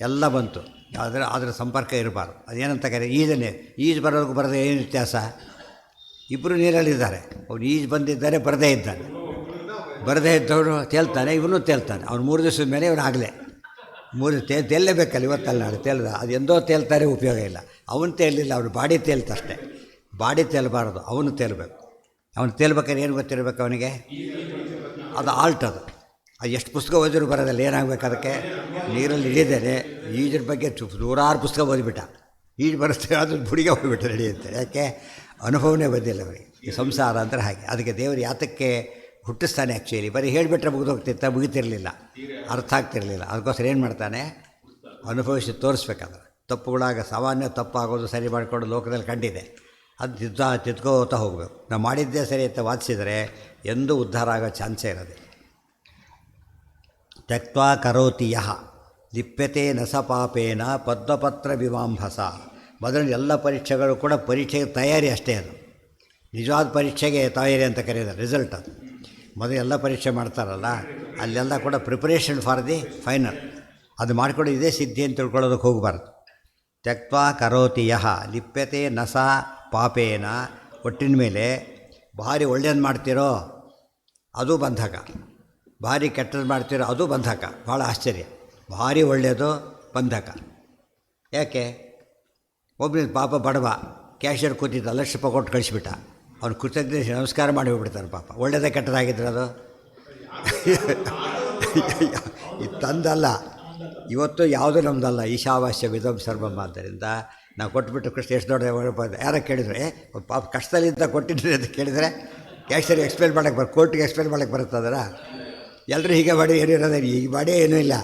ಎಲ್ಲ ಬಂತು, ಅದರ ಸಂಪರ್ಕ ಇರಬಾರ್ದು. ಅದೇನಂತ ಕರೆ ಈಜು ಬರೋದಕ್ಕೂ ಬರದೆ ಏನು ವ್ಯತ್ಯಾಸ? ಇಬ್ಬರು ನೀರಲ್ಲಿದ್ದಾರೆ. ಅವ್ನು ಈಜು ಬಂದಿದ್ದಾರೆ, ಬರದೇ ಇದ್ದಾನೆ. ಬರದೇ ಇದ್ದವನು ತೇಲ್ತಾನೆ, ಇವನು ತೇಲ್ತಾನೆ. ಅವ್ನು 3 ದಿವಸದ ಮೇಲೆ ಇವನು ಆಗಲೇ 3 ತೇಲ್ಲೇಬೇಕಲ್ಲ, ಇವತ್ತಲ್ಲ ನಾಳೆ ತೇಲ್ದ. ಅದು ಎಂದೋ ತೇಲ್ತಾರೆ, ಉಪಯೋಗ ಇಲ್ಲ. ಅವನು ತೇಲಿಲ್ಲ, ಅವನು ಬಾಡಿ ತೇಲ್ತಷ್ಟೇ. ಬಾಡಿ ತೇಲಬಾರ್ದು, ಅವನು ತೇಲ್ಬೇಕು. ಅವನು ತೇಲ್ಬೇಕಾದ್ರೆ ಏನು ಗೊತ್ತಿರಬೇಕು ಅವನಿಗೆ? ಅದು ಆಲ್ಟ್. ಅದು ಎಷ್ಟು ಪುಸ್ತಕ ಓದಿದ್ರು ಬರೋದಲ್ಲ. ಏನಾಗಬೇಕು ಅದಕ್ಕೆ? ನೀರಲ್ಲಿ ಇಳಿದೇನೆ ಈಜಿನ ಬಗ್ಗೆ 100 ಪುಸ್ತಕ ಓದಿಬಿಟ್ಟ, ಈಜು ಬರೆಸ್ತೇವೆ, ಅದು ಬುಡಿಗೆ ಹೋಗಿಬಿಟ್ಟು ನಡೆಯುತ್ತೆ. ಯಾಕೆ? ಅನುಭವನೇ ಬಂದಿಲ್ಲ ಅವರಿಗೆ. ಈ ಸಂಸಾರ ಅಂದರೆ ಹಾಗೆ. ಅದಕ್ಕೆ ದೇವರು ಯಾತಕ್ಕೆ ಹುಟ್ಟಿಸ್ತಾನೆ? ಆ್ಯಕ್ಚುಲಿ ಬರೀ ಹೇಳಿಬಿಟ್ರೆ ಮುಗಿತಿರಲಿಲ್ಲ, ಅರ್ಥ ಆಗ್ತಿರಲಿಲ್ಲ. ಅದಕ್ಕೋಸ್ಕರ ಏನು ಮಾಡ್ತಾನೆ? ಅನುಭವಿಸಿ ತೋರಿಸ್ಬೇಕಾದ್ರೆ. ತಪ್ಪುಗಳಾಗ ಸಾಮಾನ್ಯ ತಪ್ಪಾಗೋದು ಸರಿ ಮಾಡಿಕೊಂಡು ಲೋಕದಲ್ಲಿ ಕಂಡಿದೆ. ಅದು ತಿದ್ಕೋತಾ ಹೋಗಬೇಕು. ನಾವು ಮಾಡಿದ್ದೇ ಸರಿ ಅಂತ ವಾದಿಸಿದರೆ ಎಂದೂ ಉದ್ಧಾರ ಆಗೋ ಚಾನ್ಸೇ ಇರೋದಿಲ್ಲ. ತ್ಯಕ್ತ್ವಾ ಕರೋತಿ ಯಹ ಲಿಪ್ಯತೆ ನ ಸ ಪಾಪೇನ ಪದ್ಮಪತ್ರ ವಿವಾಂಭಸ ಮೊದಲಿನ ಎಲ್ಲ ಪರೀಕ್ಷೆಗಳು ಕೂಡ ಪರೀಕ್ಷೆಗೆ ತಯಾರಿ ಅಷ್ಟೇ ಅದು. ನಿಜವಾದ ಪರೀಕ್ಷೆಗೆ ತಯಾರಿ ಅಂತ ಕರೆಯೋದು ರಿಸಲ್ಟ್ ಅದು. ಮೊದಲು ಎಲ್ಲ ಪರೀಕ್ಷೆ ಮಾಡ್ತಾರಲ್ಲ ಅಲ್ಲೆಲ್ಲ ಕೂಡ ಪ್ರಿಪರೇಷನ್ ಫಾರ್ ದಿ ಫೈನಲ್. ಅದು ಮಾಡಿಕೊಂಡು ಇದೇ ಸಿದ್ಧಿ ಅಂತ ತಿಳ್ಕೊಳ್ಳೋದಕ್ಕೆ ಹೋಗಬಾರ್ದು. ತ್ಯಕ್ವಾ ಕರೋತಿ ಯಹ ಲಿಪ್ಯತೆ ನಸ ಪಾಪೇನ. ಒಟ್ಟಿನ ಮೇಲೆ ಭಾರಿ ಒಳ್ಳೇದು ಮಾಡ್ತಿರೋ ಅದು ಬಂಧಕ, ಭಾರಿ ಕೆಟ್ಟದ್ದು ಮಾಡ್ತಿರೋ ಅದು ಬಂಧಕ. ಭಾಳ ಆಶ್ಚರ್ಯ. ಭಾರಿ ಒಳ್ಳೆಯದು ಬಂಧಕ. ಯಾಕೆ? ಒಬ್ಬನ ಪಾಪ ಬಡವ ಕ್ಯಾಶಿಯರ್ ಕೂತಿದ್ದ, 1 ಲಕ್ಷ ರೂಪಾಯಿ ಕೊಟ್ಟು ಕಳಿಸ್ಬಿಟ್ಟ. ಅವ್ನು ಕೃತಜ್ಞತೆ ನಮಸ್ಕಾರ ಮಾಡಿ ಹೋಗ್ಬಿಡ್ತಾನೆ ಪಾಪ. ಒಳ್ಳೆಯದೇ ಕೆಟ್ಟದಾಗಿದ್ರೆ ಅದು ಇದು ತಂದಲ್ಲ. ಇವತ್ತು ಯಾವುದೂ ನಮ್ಮದಲ್ಲ. ಈಶಾವಾಸ್ಯ ವಿಧಂ ಸರ್ವಂ. ಆದ್ದರಿಂದ ನಾವು ಕೊಟ್ಬಿಟ್ಟು ಕೃಷ್ಣ ಎಷ್ಟು ದೊಡ್ಡ ಯಾರೋ ಕೇಳಿದರೆ ಪಾಪ ಕಷ್ಟದಲ್ಲಿದ್ದ ಕೊಟ್ಟಿದ್ರಿ ಅಂತ ಕೇಳಿದರೆ ಕ್ಯಾಶಿಯರ್ ಎಕ್ಸ್ಪ್ಲೇನ್ ಮಾಡೋಕ್ಕೆ ಕೋರ್ಟಿಗೆ ಎಕ್ಸ್ಪ್ಲೇನ್ ಮಾಡೋಕ್ಕೆ ಬರುತ್ತದರ. ಎಲ್ಲರೂ ಹೀಗೆ ಮಾಡಿ ಏನಿರೋದೇ ಈಗ ಮಾಡೇ ಏನೂ ಇಲ್ಲ,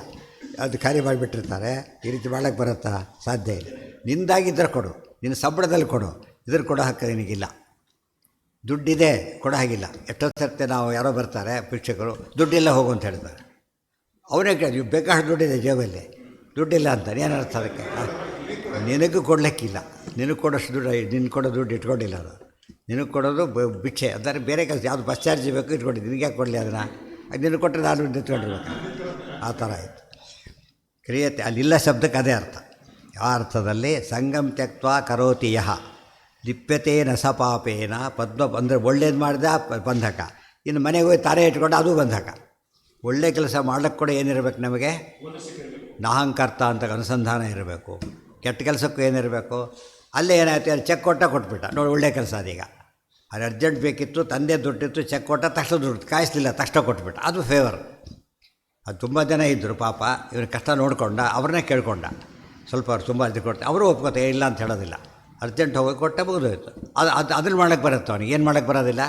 ಅದು ಖಾಲಿ ಮಾಡಿಬಿಟ್ಟಿರ್ತಾರೆ. ಈ ರೀತಿ ಮಾಡೋಕ್ಕೆ ಬರುತ್ತಾ? ಸಾಧ್ಯ ಇಲ್ಲ. ನಿಂದಾಗಿದ್ದರೆ ಕೊಡು, ನಿನ್ನ ಸಂಬಳದಲ್ಲಿ ಕೊಡು. ಇದ್ರ ಕೊಡೋ ಹಕ್ಕ ನಿನಗಿಲ್ಲ. ದುಡ್ಡಿದೆ ಕೊಡೋ ಹಾಗಿಲ್ಲ. ಎಷ್ಟೊತ್ತು ಸರ್ತೆ ನಾವು ಯಾರೋ ಬರ್ತಾರೆ ಶಿಕ್ಷಕರು, ದುಡ್ಡಿಲ್ಲ ಹೋಗು ಅಂತ ಹೇಳ್ತಾರೆ. ಅವನೇ ಕೇಳಿ ಬೇಕಾಷ್ಟು ದುಡ್ಡಿದೆ ಜೇಬಲ್ಲಿ, ದುಡ್ಡಿಲ್ಲ ಅಂತ ಏನರ್ಥ ಅದಕ್ಕೆ? ನಿನಗೂ ಕೊಡಲಿಕ್ಕಿಲ್ಲ. ನಿನಗೆ ಕೊಡೋಷ್ಟು ದುಡ್ಡು, ನಿನ್ನ ಕೊಡೋ ದುಡ್ಡು ಇಟ್ಕೊಂಡಿಲ್ಲ. ಅದು ನಿನಗೆ ಕೊಡೋದು ಭಿಕ್ಷೆ. ಅಂದರೆ ಬೇರೆ ಕೆಲಸ ಯಾವುದು ಬಸ್ ಚಾರ್ಜ್ ಬೇಕು ಇಟ್ಕೊಂಡಿದ್ದು, ನಿನಗೆ ಯಾಕೆ ಕೊಡಲಿ ಅದನ್ನು? ಅದು ನಿನಗೆ ಕೊಟ್ಟರೆ ನಾನು ನಿಂತ್ಕೊಂಡಿರ್ಬೇಕು. ಆ ಥರ ಆಯಿತು. ಕ್ರಿಯತೆ ಅಲ್ಲಿಲ್ಲ ಶಬ್ದಕ್ಕೆ ಅದೇ ಅರ್ಥ. ಆ ಅರ್ಥದಲ್ಲಿ ಸಂಗಮ್ ತ್ಯಕ್ವಾ ಕರೋತಿ ಯಹ ಲಿಪ್ಯತೆ ನಸಪಾಪೇನ ಪದ್ಮ. ಅಂದರೆ ಒಳ್ಳೇದು ಮಾಡಿದ ಬಂಧಕ. ಇನ್ನು ಮನೆಗೆ ಹೋಗಿ ತಾರೆ ಇಟ್ಕೊಂಡು ಅದು ಬಂಧಕ. ಒಳ್ಳೆ ಕೆಲಸ ಮಾಡ್ಲಿಕ್ಕೆ ಕೂಡ ಏನಿರಬೇಕು ನಮಗೆ? ನಾಹಂಕರ್ತ ಅಂತ ಅನುಸಂಧಾನ ಇರಬೇಕು. ಕೆಟ್ಟ ಕೆಲಸಕ್ಕೂ ಏನಿರಬೇಕು? ಅಲ್ಲೇ ಏನಾಯ್ತು, ಅಲ್ಲಿ ಚೆಕ್ ಕೊಟ್ಬಿಟ್ಟ. ನೋಡಿ ಒಳ್ಳೆ ಕೆಲಸ ಅದೀಗ. ಅದು ಅರ್ಜೆಂಟ್ ಬೇಕಿತ್ತು, ತಂದೆ ದುಡ್ಡಿತ್ತು, ಚೆಕ್ ಕೊಟ್ಟ, ತಕ್ಷಣ ದುಡ್ಡು ಕಾಯಿಸ್ಲಿಲ್ಲ, ತಕ್ಷಣ ಕೊಟ್ಬಿಟ್ಟ. ಅದು ಫೇವರ್. ಅದು ತುಂಬ ಜನ ಇದ್ದರು ಪಾಪ. ಇವ್ರ ಕಷ್ಟ ನೋಡಿಕೊಂಡ, ಅವ್ರನ್ನೇ ಕೇಳ್ಕೊಂಡ. ಸ್ವಲ್ಪ ಅವ್ರು ತುಂಬ ಅರ್ಜಿ ಕೊಡ್ತಾರೆ, ಅವರು ಒಪ್ಕೋತೆ ಇಲ್ಲ ಅಂತ ಹೇಳೋದಿಲ್ಲ. ಅರ್ಜೆಂಟ್ ಹೋಗಿ ಕೊಟ್ಟೆ ಮುಗಿದೋಯ್ತು. ಅದನ್ನು ಮಾಡೋಕ್ಕೆ ಬರುತ್ತೆ ಅವನಿಗೆ. ಏನು ಮಾಡೋಕ್ಕೆ ಬರೋದಿಲ್ಲ?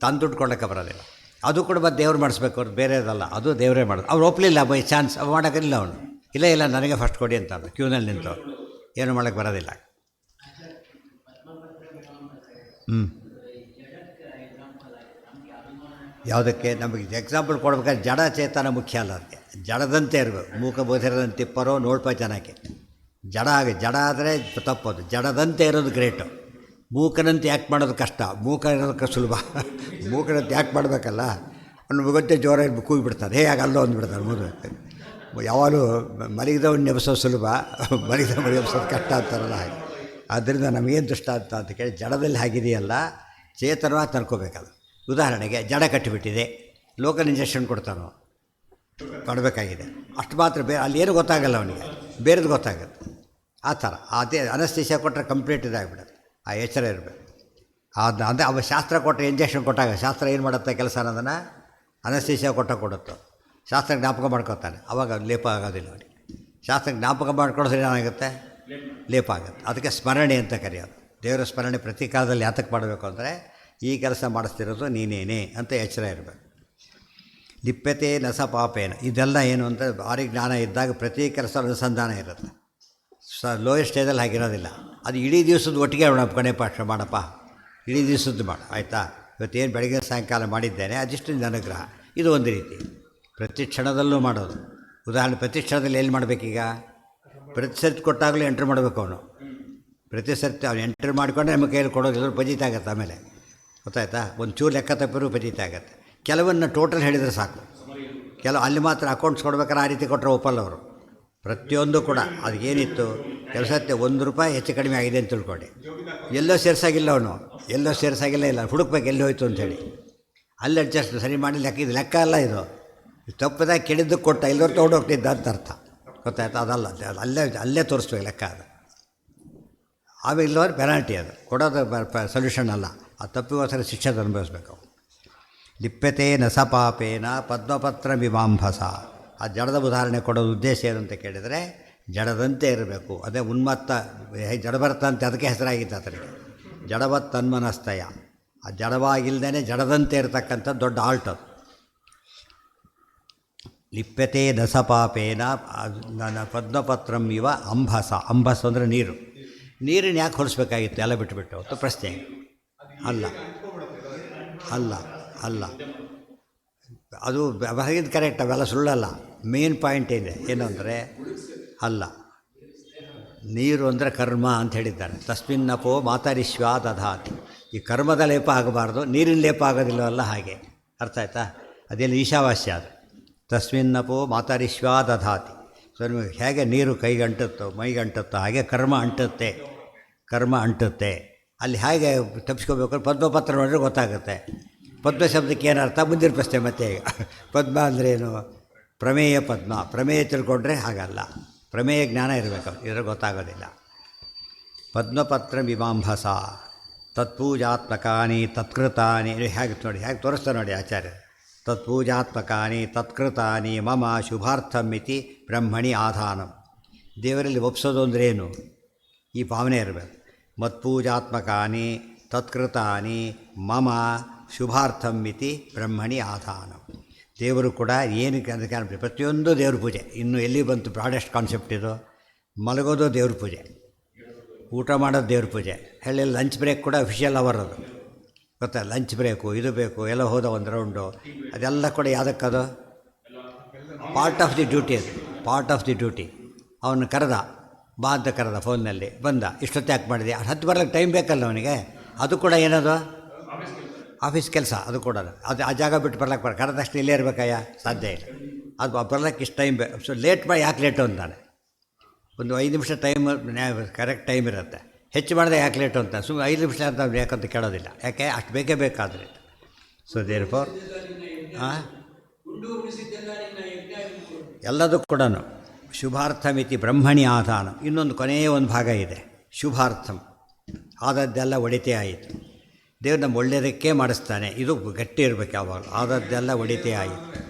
ತಂದು ದುಡ್ಡು ಕೊಡೋಕ್ಕೆ ಬರೋದಿಲ್ಲ. ಅದು ಕೂಡ ಮತ್ತೆ ದೇವ್ರು ಮಾಡಿಸ್ಬೇಕು, ಅವ್ರು ಬೇರೆದಲ್ಲ. ಅದು ದೇವರೇ ಮಾಡೋದು. ಅವ್ರು ಒಪ್ಪಲಿಲ್ಲ ಬೈ ಚಾನ್ಸ್, ಅವು ಮಾಡೋಕ್ಕಿಲ್ಲ ಅವನು. ಇಲ್ಲ ನನಗೆ ಫಸ್ಟ್ ಕೊಡಿ ಅಂತ ಕ್ಯೂನಲ್ಲಿ ನಿಂತು. ಏನು ಮಾಡೋಕ್ಕೆ ಬರೋದಿಲ್ಲ. ಯಾವುದಕ್ಕೆ? ನಮಗೆ ಎಕ್ಸಾಂಪಲ್ ಕೊಡ್ಬೇಕಾದ್ರೆ ಜಡ ಚೇತನ ಮುಖ್ಯ ಅಲ್ಲ. ಅದಕ್ಕೆ ಜಡದಂತೆ ಇರಬೇಕು. ಮೂಕ ಬೋಧಿರದಂತೆ ಇಪ್ಪರೋ ನೋಡ್ಪ ಜನಕ್ಕೆ. ಜಡ ಆದರೆ ತಪ್ಪೋದು. ಜಡದಂತೆ ಇರೋದು ಗ್ರೇಟು. ಮೂಕನಂತೆ ಯಾಕೆ ಮಾಡೋದು ಕಷ್ಟ, ಮೂಕ ಇರೋದಕ್ಕೆ ಸುಲಭ. ಮೂಕನಂತೆ ಯಾಕೆ ಮಾಡಬೇಕಲ್ಲ, ಅವ್ನು ಮುಗಂತೆ ಜೋರಾಗಿ ಕೂಗಿಬಿಡ್ತಾರೆ. ಹೇಗೆ ಅಲ್ಲೋ ಅಂದ್ಬಿಡ್ತಾರೆ. ಯಾವಾಗಲೂ ಮಲಗಿದವನ್ನ ನೆಬಸೋದು ಸುಲಭ, ಮಲಗಿದವನ್ನ ನೆಬಸೋದು ಕಷ್ಟ ಅಂತಾರಲ್ಲ ಹಾಗೆ. ಆದ್ದರಿಂದ ನಮಗೇನು ದೃಷ್ಟಾಂತ ಅಂತ ಕೇಳಿ, ಜಡದಲ್ಲಿ ಆಗಿದೆಯಲ್ಲ ಚೇತನವಾಗಿ ತನ್ಕೋಬೇಕದು. ಉದಾಹರಣೆಗೆ ಜಡ ಕಟ್ಟಿಬಿಟ್ಟಿದೆ, ಲೋಕಲ್ ಇಂಜೆಕ್ಷನ್ ಕೊಡ್ತಾನೋ ಕೊಡಬೇಕಾಗಿದೆ. ಅಷ್ಟು ಮಾತ್ರ. ಬೇರೆ ಅಲ್ಲಿ ಏನು ಗೊತ್ತಾಗಲ್ಲ ಅವನಿಗೆ, ಬೇರೆದು ಗೊತ್ತಾಗುತ್ತೆ. ಆ ಥರ ಅದೇ ಅನಸ್ತೇಷಿಯಾ ಕೊಟ್ಟರೆ ಕಂಪ್ಲೀಟ್ ಇದಾಗಿಬಿಡುತ್ತೆ. ಆ ಎಚ್ಚರ ಇರಬೇಕು. ಅಂದರೆ ಅವ ಶಾಸ್ತ್ರ ಕೊಟ್ಟರೆ ಇಂಜೆಕ್ಷನ್ ಕೊಟ್ಟಾಗ ಶಾಸ್ತ್ರ ಏನು ಮಾಡುತ್ತೆ ಕೆಲಸ ಅನ್ನೋದನ್ನು ಅನಸ್ತೇಷಿಯಾ ಕೊಡುತ್ತೋ. ಶಾಸ್ತ್ರ ಜ್ಞಾಪಕ ಮಾಡ್ಕೊತಾನೆ, ಅವಾಗ ಲೇಪ ಆಗೋದಿಲ್ಲ ಅವನಿಗೆ. ಶಾಸ್ತ್ರ ಜ್ಞಾಪಕ ಮಾಡ್ಕೊಡೋದ್ರೆ ಏನಾಗುತ್ತೆ? ಲೇಪ ಆಗುತ್ತೆ. ಅದಕ್ಕೆ ಸ್ಮರಣೆ ಅಂತ ಕರೆಯೋದು. ದೇವರ ಸ್ಮರಣೆ ಪ್ರತಿ ಕಾಲದಲ್ಲಿ ಯಾತಕ್ಕೆ ಮಾಡಬೇಕು ಅಂದರೆ, ಈ ಕೆಲಸ ಮಾಡಿಸ್ತಿರೋದು ನೀನೇನೇ ಅಂತ ಎಚ್ಚರ ಇರಬೇಕು. ಲಿಪ್ಯತೆ ನಸ ಪಾಪೇನ. ಇದೆಲ್ಲ ಏನು ಅಂತ ಭಾರಿ ಜ್ಞಾನ ಇದ್ದಾಗ ಪ್ರತಿ ಕೆಲಸ ಅನುಸಂಧಾನ ಇರುತ್ತೆ. ಲೋಯೆಸ್ಟ್ ಸ್ಟೇಜಲ್ಲಿ ಹಾಗಿರೋದಿಲ್ಲ. ಅದು ಇಡೀ ದಿವಸದ ಒಟ್ಟಿಗೆ ಗಣೇಶ ಪಾಠ ಮಾಡಪ್ಪ, ಇಡೀ ದಿವಸದ್ದು ಮಾಡು ಆಯಿತಾ. ಇವತ್ತೇನು ಬೆಳಗ್ಗೆ ಸಾಯಂಕಾಲ ಮಾಡಿದ್ದೇನೆ ಅದಿಷ್ಟು ನಿನ್ನ ಅನುಗ್ರಹ. ಇದು ಒಂದು ರೀತಿ. ಪ್ರತಿ ಕ್ಷಣದಲ್ಲೂ ಮಾಡೋದು. ಉದಾಹರಣೆ, ಪ್ರತಿ ಕ್ಷಣದಲ್ಲಿ ಎಲ್ಲಿ ಮಾಡಬೇಕೀಗ? ಪ್ರತಿ ಸರ್ತಿ ಕೊಟ್ಟಾಗಲೂ ಎಂಟ್ರ್ ಮಾಡಬೇಕು ಅವನು. ಪ್ರತಿ ಸರ್ತಿ ಅವನು ಎಂಟ್ರ್ ಮಾಡಿಕೊಂಡ್ರೆ ನಮ್ಮ ಕೈಯಲ್ಲಿ ಕೊಡೋದಿಲ್ಲ, ಪಜಿತ ಆಗುತ್ತೆ. ಆಮೇಲೆ ಗೊತ್ತಾಯ್ತಾ? ಒಂದು ಚೂರು ಲೆಕ್ಕ ತಪ್ಪಿರೂ ಪಜಿತ ಆಗುತ್ತೆ. ಕೆಲವನ್ನ ಟೋಟಲ್ ಹೇಳಿದರೆ ಸಾಕು. ಅಲ್ಲಿ ಮಾತ್ರ ಅಕೌಂಟ್ಸ್ ಕೊಡ್ಬೇಕಾದ್ರೆ ಆ ರೀತಿ ಕೊಟ್ಟರೆ ಒಪ್ಪಲ್ಲ ಅವರು. ಪ್ರತಿಯೊಂದು ಕೂಡ ಅದಕ್ಕೇನಿತ್ತು, ಕೆಲಸಕ್ಕೆ ₹1 ಹೆಚ್ಚು ಕಡಿಮೆ ಆಗಿದೆ ಅಂತ ತಿಳ್ಕೊಂಡು ಎಲ್ಲೋ ಸೇರ್ಸಾಗಿಲ್ಲ ಅವನು, ಎಲ್ಲೋ ಸೇರ್ಸಾಗಿಲ್ಲ. ಇಲ್ಲ ಹುಡುಕ್ಬೇಕು ಎಲ್ಲಿ ಹೋಯ್ತು ಅಂಥೇಳಿ. ಅಲ್ಲಿ ಅಡ್ಜಸ್ಟ್ ಸರಿ ಮಾಡಿ ಲೆಕ್ಕ. ಇದು ಲೆಕ್ಕ ಅಲ್ಲ, ಇದು ತಪ್ಪದಾಗ ಕೆಡಿದ್ದಕ್ಕೆ ಕೊಟ್ಟ, ಎಲ್ಲರೂ ತೊಗೊಂಡೋಗ್ತಿದ್ದ ಅಂತ ಅರ್ಥ. ಗೊತ್ತಾಯ್ತು? ಅದಲ್ಲ, ಅಲ್ಲೇ ತೋರಿಸ್ಬೇಕು ಲೆಕ್ಕ. ಅದು ಆಮೇಲೆ ಇಲ್ಲವ್ರು ಪೆನಾಲ್ಟಿ. ಅದು ಕೊಡೋದು ಸೊಲ್ಯೂಷನ್ ಅಲ್ಲ. ಆ ತಪ್ಪಿಗೋಸ್ಕರ ಶಿಕ್ಷೆ ಅನುಭವಿಸ್ಬೇಕು. ಲಿಪ್ಯತೆ ನಸಪಾಪೇನ ಪದ್ಮಪತ್ರ ಮೀಮಾಂಸಾ. ಆ ಜಡದ ಉದಾಹರಣೆ ಕೊಡೋದು ಉದ್ದೇಶ ಏನು ಅಂತ ಕೇಳಿದರೆ, ಜಡದಂತೆ ಇರಬೇಕು. ಅದೇ ಉನ್ಮತ್ತ ಜಡಭರ್ತ ಅಂತ ಅದಕ್ಕೆ ಹೆಸರಾಗಿತ್ತು ಆತನಿಗೆ. ಜಡವತ್ ತನ್ಮನಸ್ತಯ. ಆ ಜಡವಾಗಿಲ್ಲದೇ ಜಡದಂತೆ ಇರತಕ್ಕಂಥ ದೊಡ್ಡ ಆಲ್ಟ್ ಅದು. ಲಿಪ್ಯತೆ ನಸಪಾಪೇನ ಪದ್ಮಪತ್ರಂ ಇವ ಅಂಬಸ. ಅಂಬಸ್ ಅಂದರೆ ನೀರು. ನೀರಿನ ಯಾಕೆ ಹೊಲಿಸ್ಬೇಕಾಗಿತ್ತು? ಎಲ್ಲ ಬಿಟ್ಟುಬಿಟ್ಟು ಅಂತ ಪ್ರಶ್ನೆ. ಅಲ್ಲ ಅಲ್ಲ ಅಲ್ಲ ಅದು ಬರೆದಿದ್ದು ಕರೆಕ್ಟ್, ಅವೆಲ್ಲ ಸುಳ್ಳಲ್ಲ. ಮೇನ್ ಪಾಯಿಂಟ್ ಇದೆ ಏನು ಅಂದರೆ, ಅಲ್ಲ ನೀರು ಅಂದರೆ ಕರ್ಮ ಅಂತ ಹೇಳಿದ್ದಾರೆ. ತಸ್ಮಿನ್ನಪೋ ಮಾತರಿಶ್ವಾ ದಧಾತಿ. ಈ ಕರ್ಮದ ಲೇಪ ಆಗಬಾರ್ದು, ನೀರಿನ ಲೇಪ ಆಗೋದಿಲ್ಲವಲ್ಲ, ಹಾಗೆ ಅರ್ಥ ಆಯ್ತಾ? ಅದೆಲ್ಲ ಈಶಾವಾಸ್ಯ ಅದು. ತಸ್ಮಿನ್ನಪೋ ಮಾತರಿಶ್ವಾ ದಧಾತಿ. ಸೊ ನಿಮಗೆ ಹೇಗೆ ನೀರು ಕೈಗಂಟುತ್ತೋ ಮೈಗಂಟುತ್ತೋ ಹಾಗೆ ಕರ್ಮ ಅಂಟುತ್ತೆ, ಕರ್ಮ ಅಂಟುತ್ತೆ. ಅಲ್ಲಿ ಹೇಗೆ ತಪ್ಪಿಸ್ಕೋಬೇಕು? ಪದ್ಮಪತ್ರ ನೋಡಿದ್ರೆ ಗೊತ್ತಾಗುತ್ತೆ. ಪದ್ಮ ಶಬ್ದಕ್ಕೆ ಏನರ್ಥ ಮುಂದಿನ ಪ್ರಶ್ನೆ ಮತ್ತೆ. ಈಗ ಪದ್ಮ ಅಂದ್ರೇನು? ಪ್ರಮೇಯ ಪದ್ಮ. ಪ್ರಮೇಯ ತಿಳ್ಕೊಂಡ್ರೆ ಹಾಗಲ್ಲ, ಪ್ರಮೇಯ ಜ್ಞಾನ ಇರಬೇಕು, ಇದ್ರೆ ಗೊತ್ತಾಗೋದಿಲ್ಲ. ಪದ್ಮಪತ್ರ ಮೀಮಾಂಸಾ ತತ್ಪೂಜಾತ್ಮಕಾನಿ ತತ್ಕೃತಾನಿ. ಹೇಗೆ ನೋಡಿ, ಹೇಗೆ ತೋರಿಸ್ತಾ ನೋಡಿ ಆಚಾರ್ಯ. ತತ್ಪೂಜಾತ್ಮಕಾನಿ ತತ್ಕೃತಾನಿ ಮಮ ಶುಭಾರ್ಥಮಿತಿ ಬ್ರಹ್ಮಣಿ ಆಧಾನಂ. ದೇವರಲ್ಲಿ ಒಪ್ಸೋದು ಅಂದರೆ ಏನು? ಈ ಭಾವನೆ ಇರಬೇಕು. ಮತ್ಪೂಜಾತ್ಮಕಾನಿ ತತ್ಕೃತಾನಿ ಮಮ ಶುಭಾರ್ಥಮಿತಿ ಬ್ರಹ್ಮಣಿ ಆಧಾನಂ. ದೇವರು ಕೂಡ ಏನಕ್ಕೆ ಅದಕ್ಕೆ ಪ್ರತಿಯೊಂದು ದೇವ್ರ ಪೂಜೆ. ಇನ್ನು ಎಲ್ಲಿ ಬಂತು ಬ್ರಾಡೆಸ್ಟ್ ಕಾನ್ಸೆಪ್ಟ್ ಇದು? ಮಲಗೋದು ದೇವ್ರ ಪೂಜೆ, ಊಟ ಮಾಡೋದು ದೇವ್ರ ಪೂಜೆ. ಹೇಳಿ ಲಂಚ್ ಬ್ರೇಕ್ ಕೂಡ ಅಫಿಷಿಯಲ್ ಅವರ್ ಅದು, ಗೊತ್ತಾ? ಲಂಚ್ ಬ್ರೇಕು ಇದು ಬೇಕು, ಎಲ್ಲ ಹೋದ ಒಂದು ರೌಂಡು, ಅದೆಲ್ಲ ಕೂಡ ಯಾವುದಕ್ಕದು? Part of the duty. ಅದು ಪಾರ್ಟ್ ಆಫ್ ದಿ ಡ್ಯೂಟಿ. ಅವನು ಕರೆದ, ಬಾ ಅಂತ ಕರೆದ, ಫೋನ್ನಲ್ಲಿ ಬಂದ. ಇಷ್ಟೊತ್ತು ಯಾಕೆ ಮಾಡಿದೆ? ಹತ್ತು ಬರಲಿಕ್ಕೆ ಟೈಮ್ ಬೇಕಲ್ಲ ಅವನಿಗೆ. ಅದು ಕೂಡ ಏನದು? ಆಫೀಸ್ ಕೆಲಸ. ಅದು ಕೂಡ ಅದು ಆ ಜಾಗ ಬಿಟ್ಟು ಬರ್ಲಿಕ್ಕೆ ಕರೆದಷ್ಟು ಇಲ್ಲೇ ಇರಬೇಕಯ್ಯ, ಸಾಧ್ಯ ಇಲ್ಲ. ಅದು ಬರ್ಲಿಕ್ಕೆ ಇಷ್ಟು ಟೈಮ್ ಬೇಕು. ಸೊ ಲೇಟ್ ಮಾಡಿ ಯಾಕೆ ಲೇಟು ಅಂತಾನೆ. ಒಂದು 5 ನಿಮಿಷ ಟೈಮ್ ಕರೆಕ್ಟ್ ಟೈಮ್ ಇರುತ್ತೆ. ಹೆಚ್ಚು ಮಾಡಿದೆ ಯಾಕೆ ಲೇಟು ಅಂತ. ಸುಮ್ಮನೆ 5 ನಿಮಿಷ ಅಂತ ಯಾಕಂತ ಕೇಳೋದಿಲ್ಲ. ಯಾಕೆ? ಅಷ್ಟು ಬೇಕೇ ಬೇಕಾದರೆ. ಸೊ ದೇರ್ಫೋರ್ ಎಲ್ಲದಕ್ಕೂ ಕೂಡ ಶುಭಾರ್ಥಮಿತಿ ಬ್ರಹ್ಮಣಿ ಆಧಾನ. ಇನ್ನೊಂದು ಕೊನೆಯ ಒಂದು ಭಾಗ ಇದೆ, ಶುಭಾರ್ಥಂ. ಆದದ್ದೆಲ್ಲ ಒಳಿತೇ ಆಯಿತು. ದೇವ್ರು ನಮ್ಮ ಒಳ್ಳೆಯದಕ್ಕೆ ಮಾಡಿಸ್ತಾನೆ. ಇದು ಗಟ್ಟಿ ಇರಬೇಕು ಯಾವಾಗ. ಆದದ್ದೆಲ್ಲ ಒಳಿತೇ ಆಯಿತು.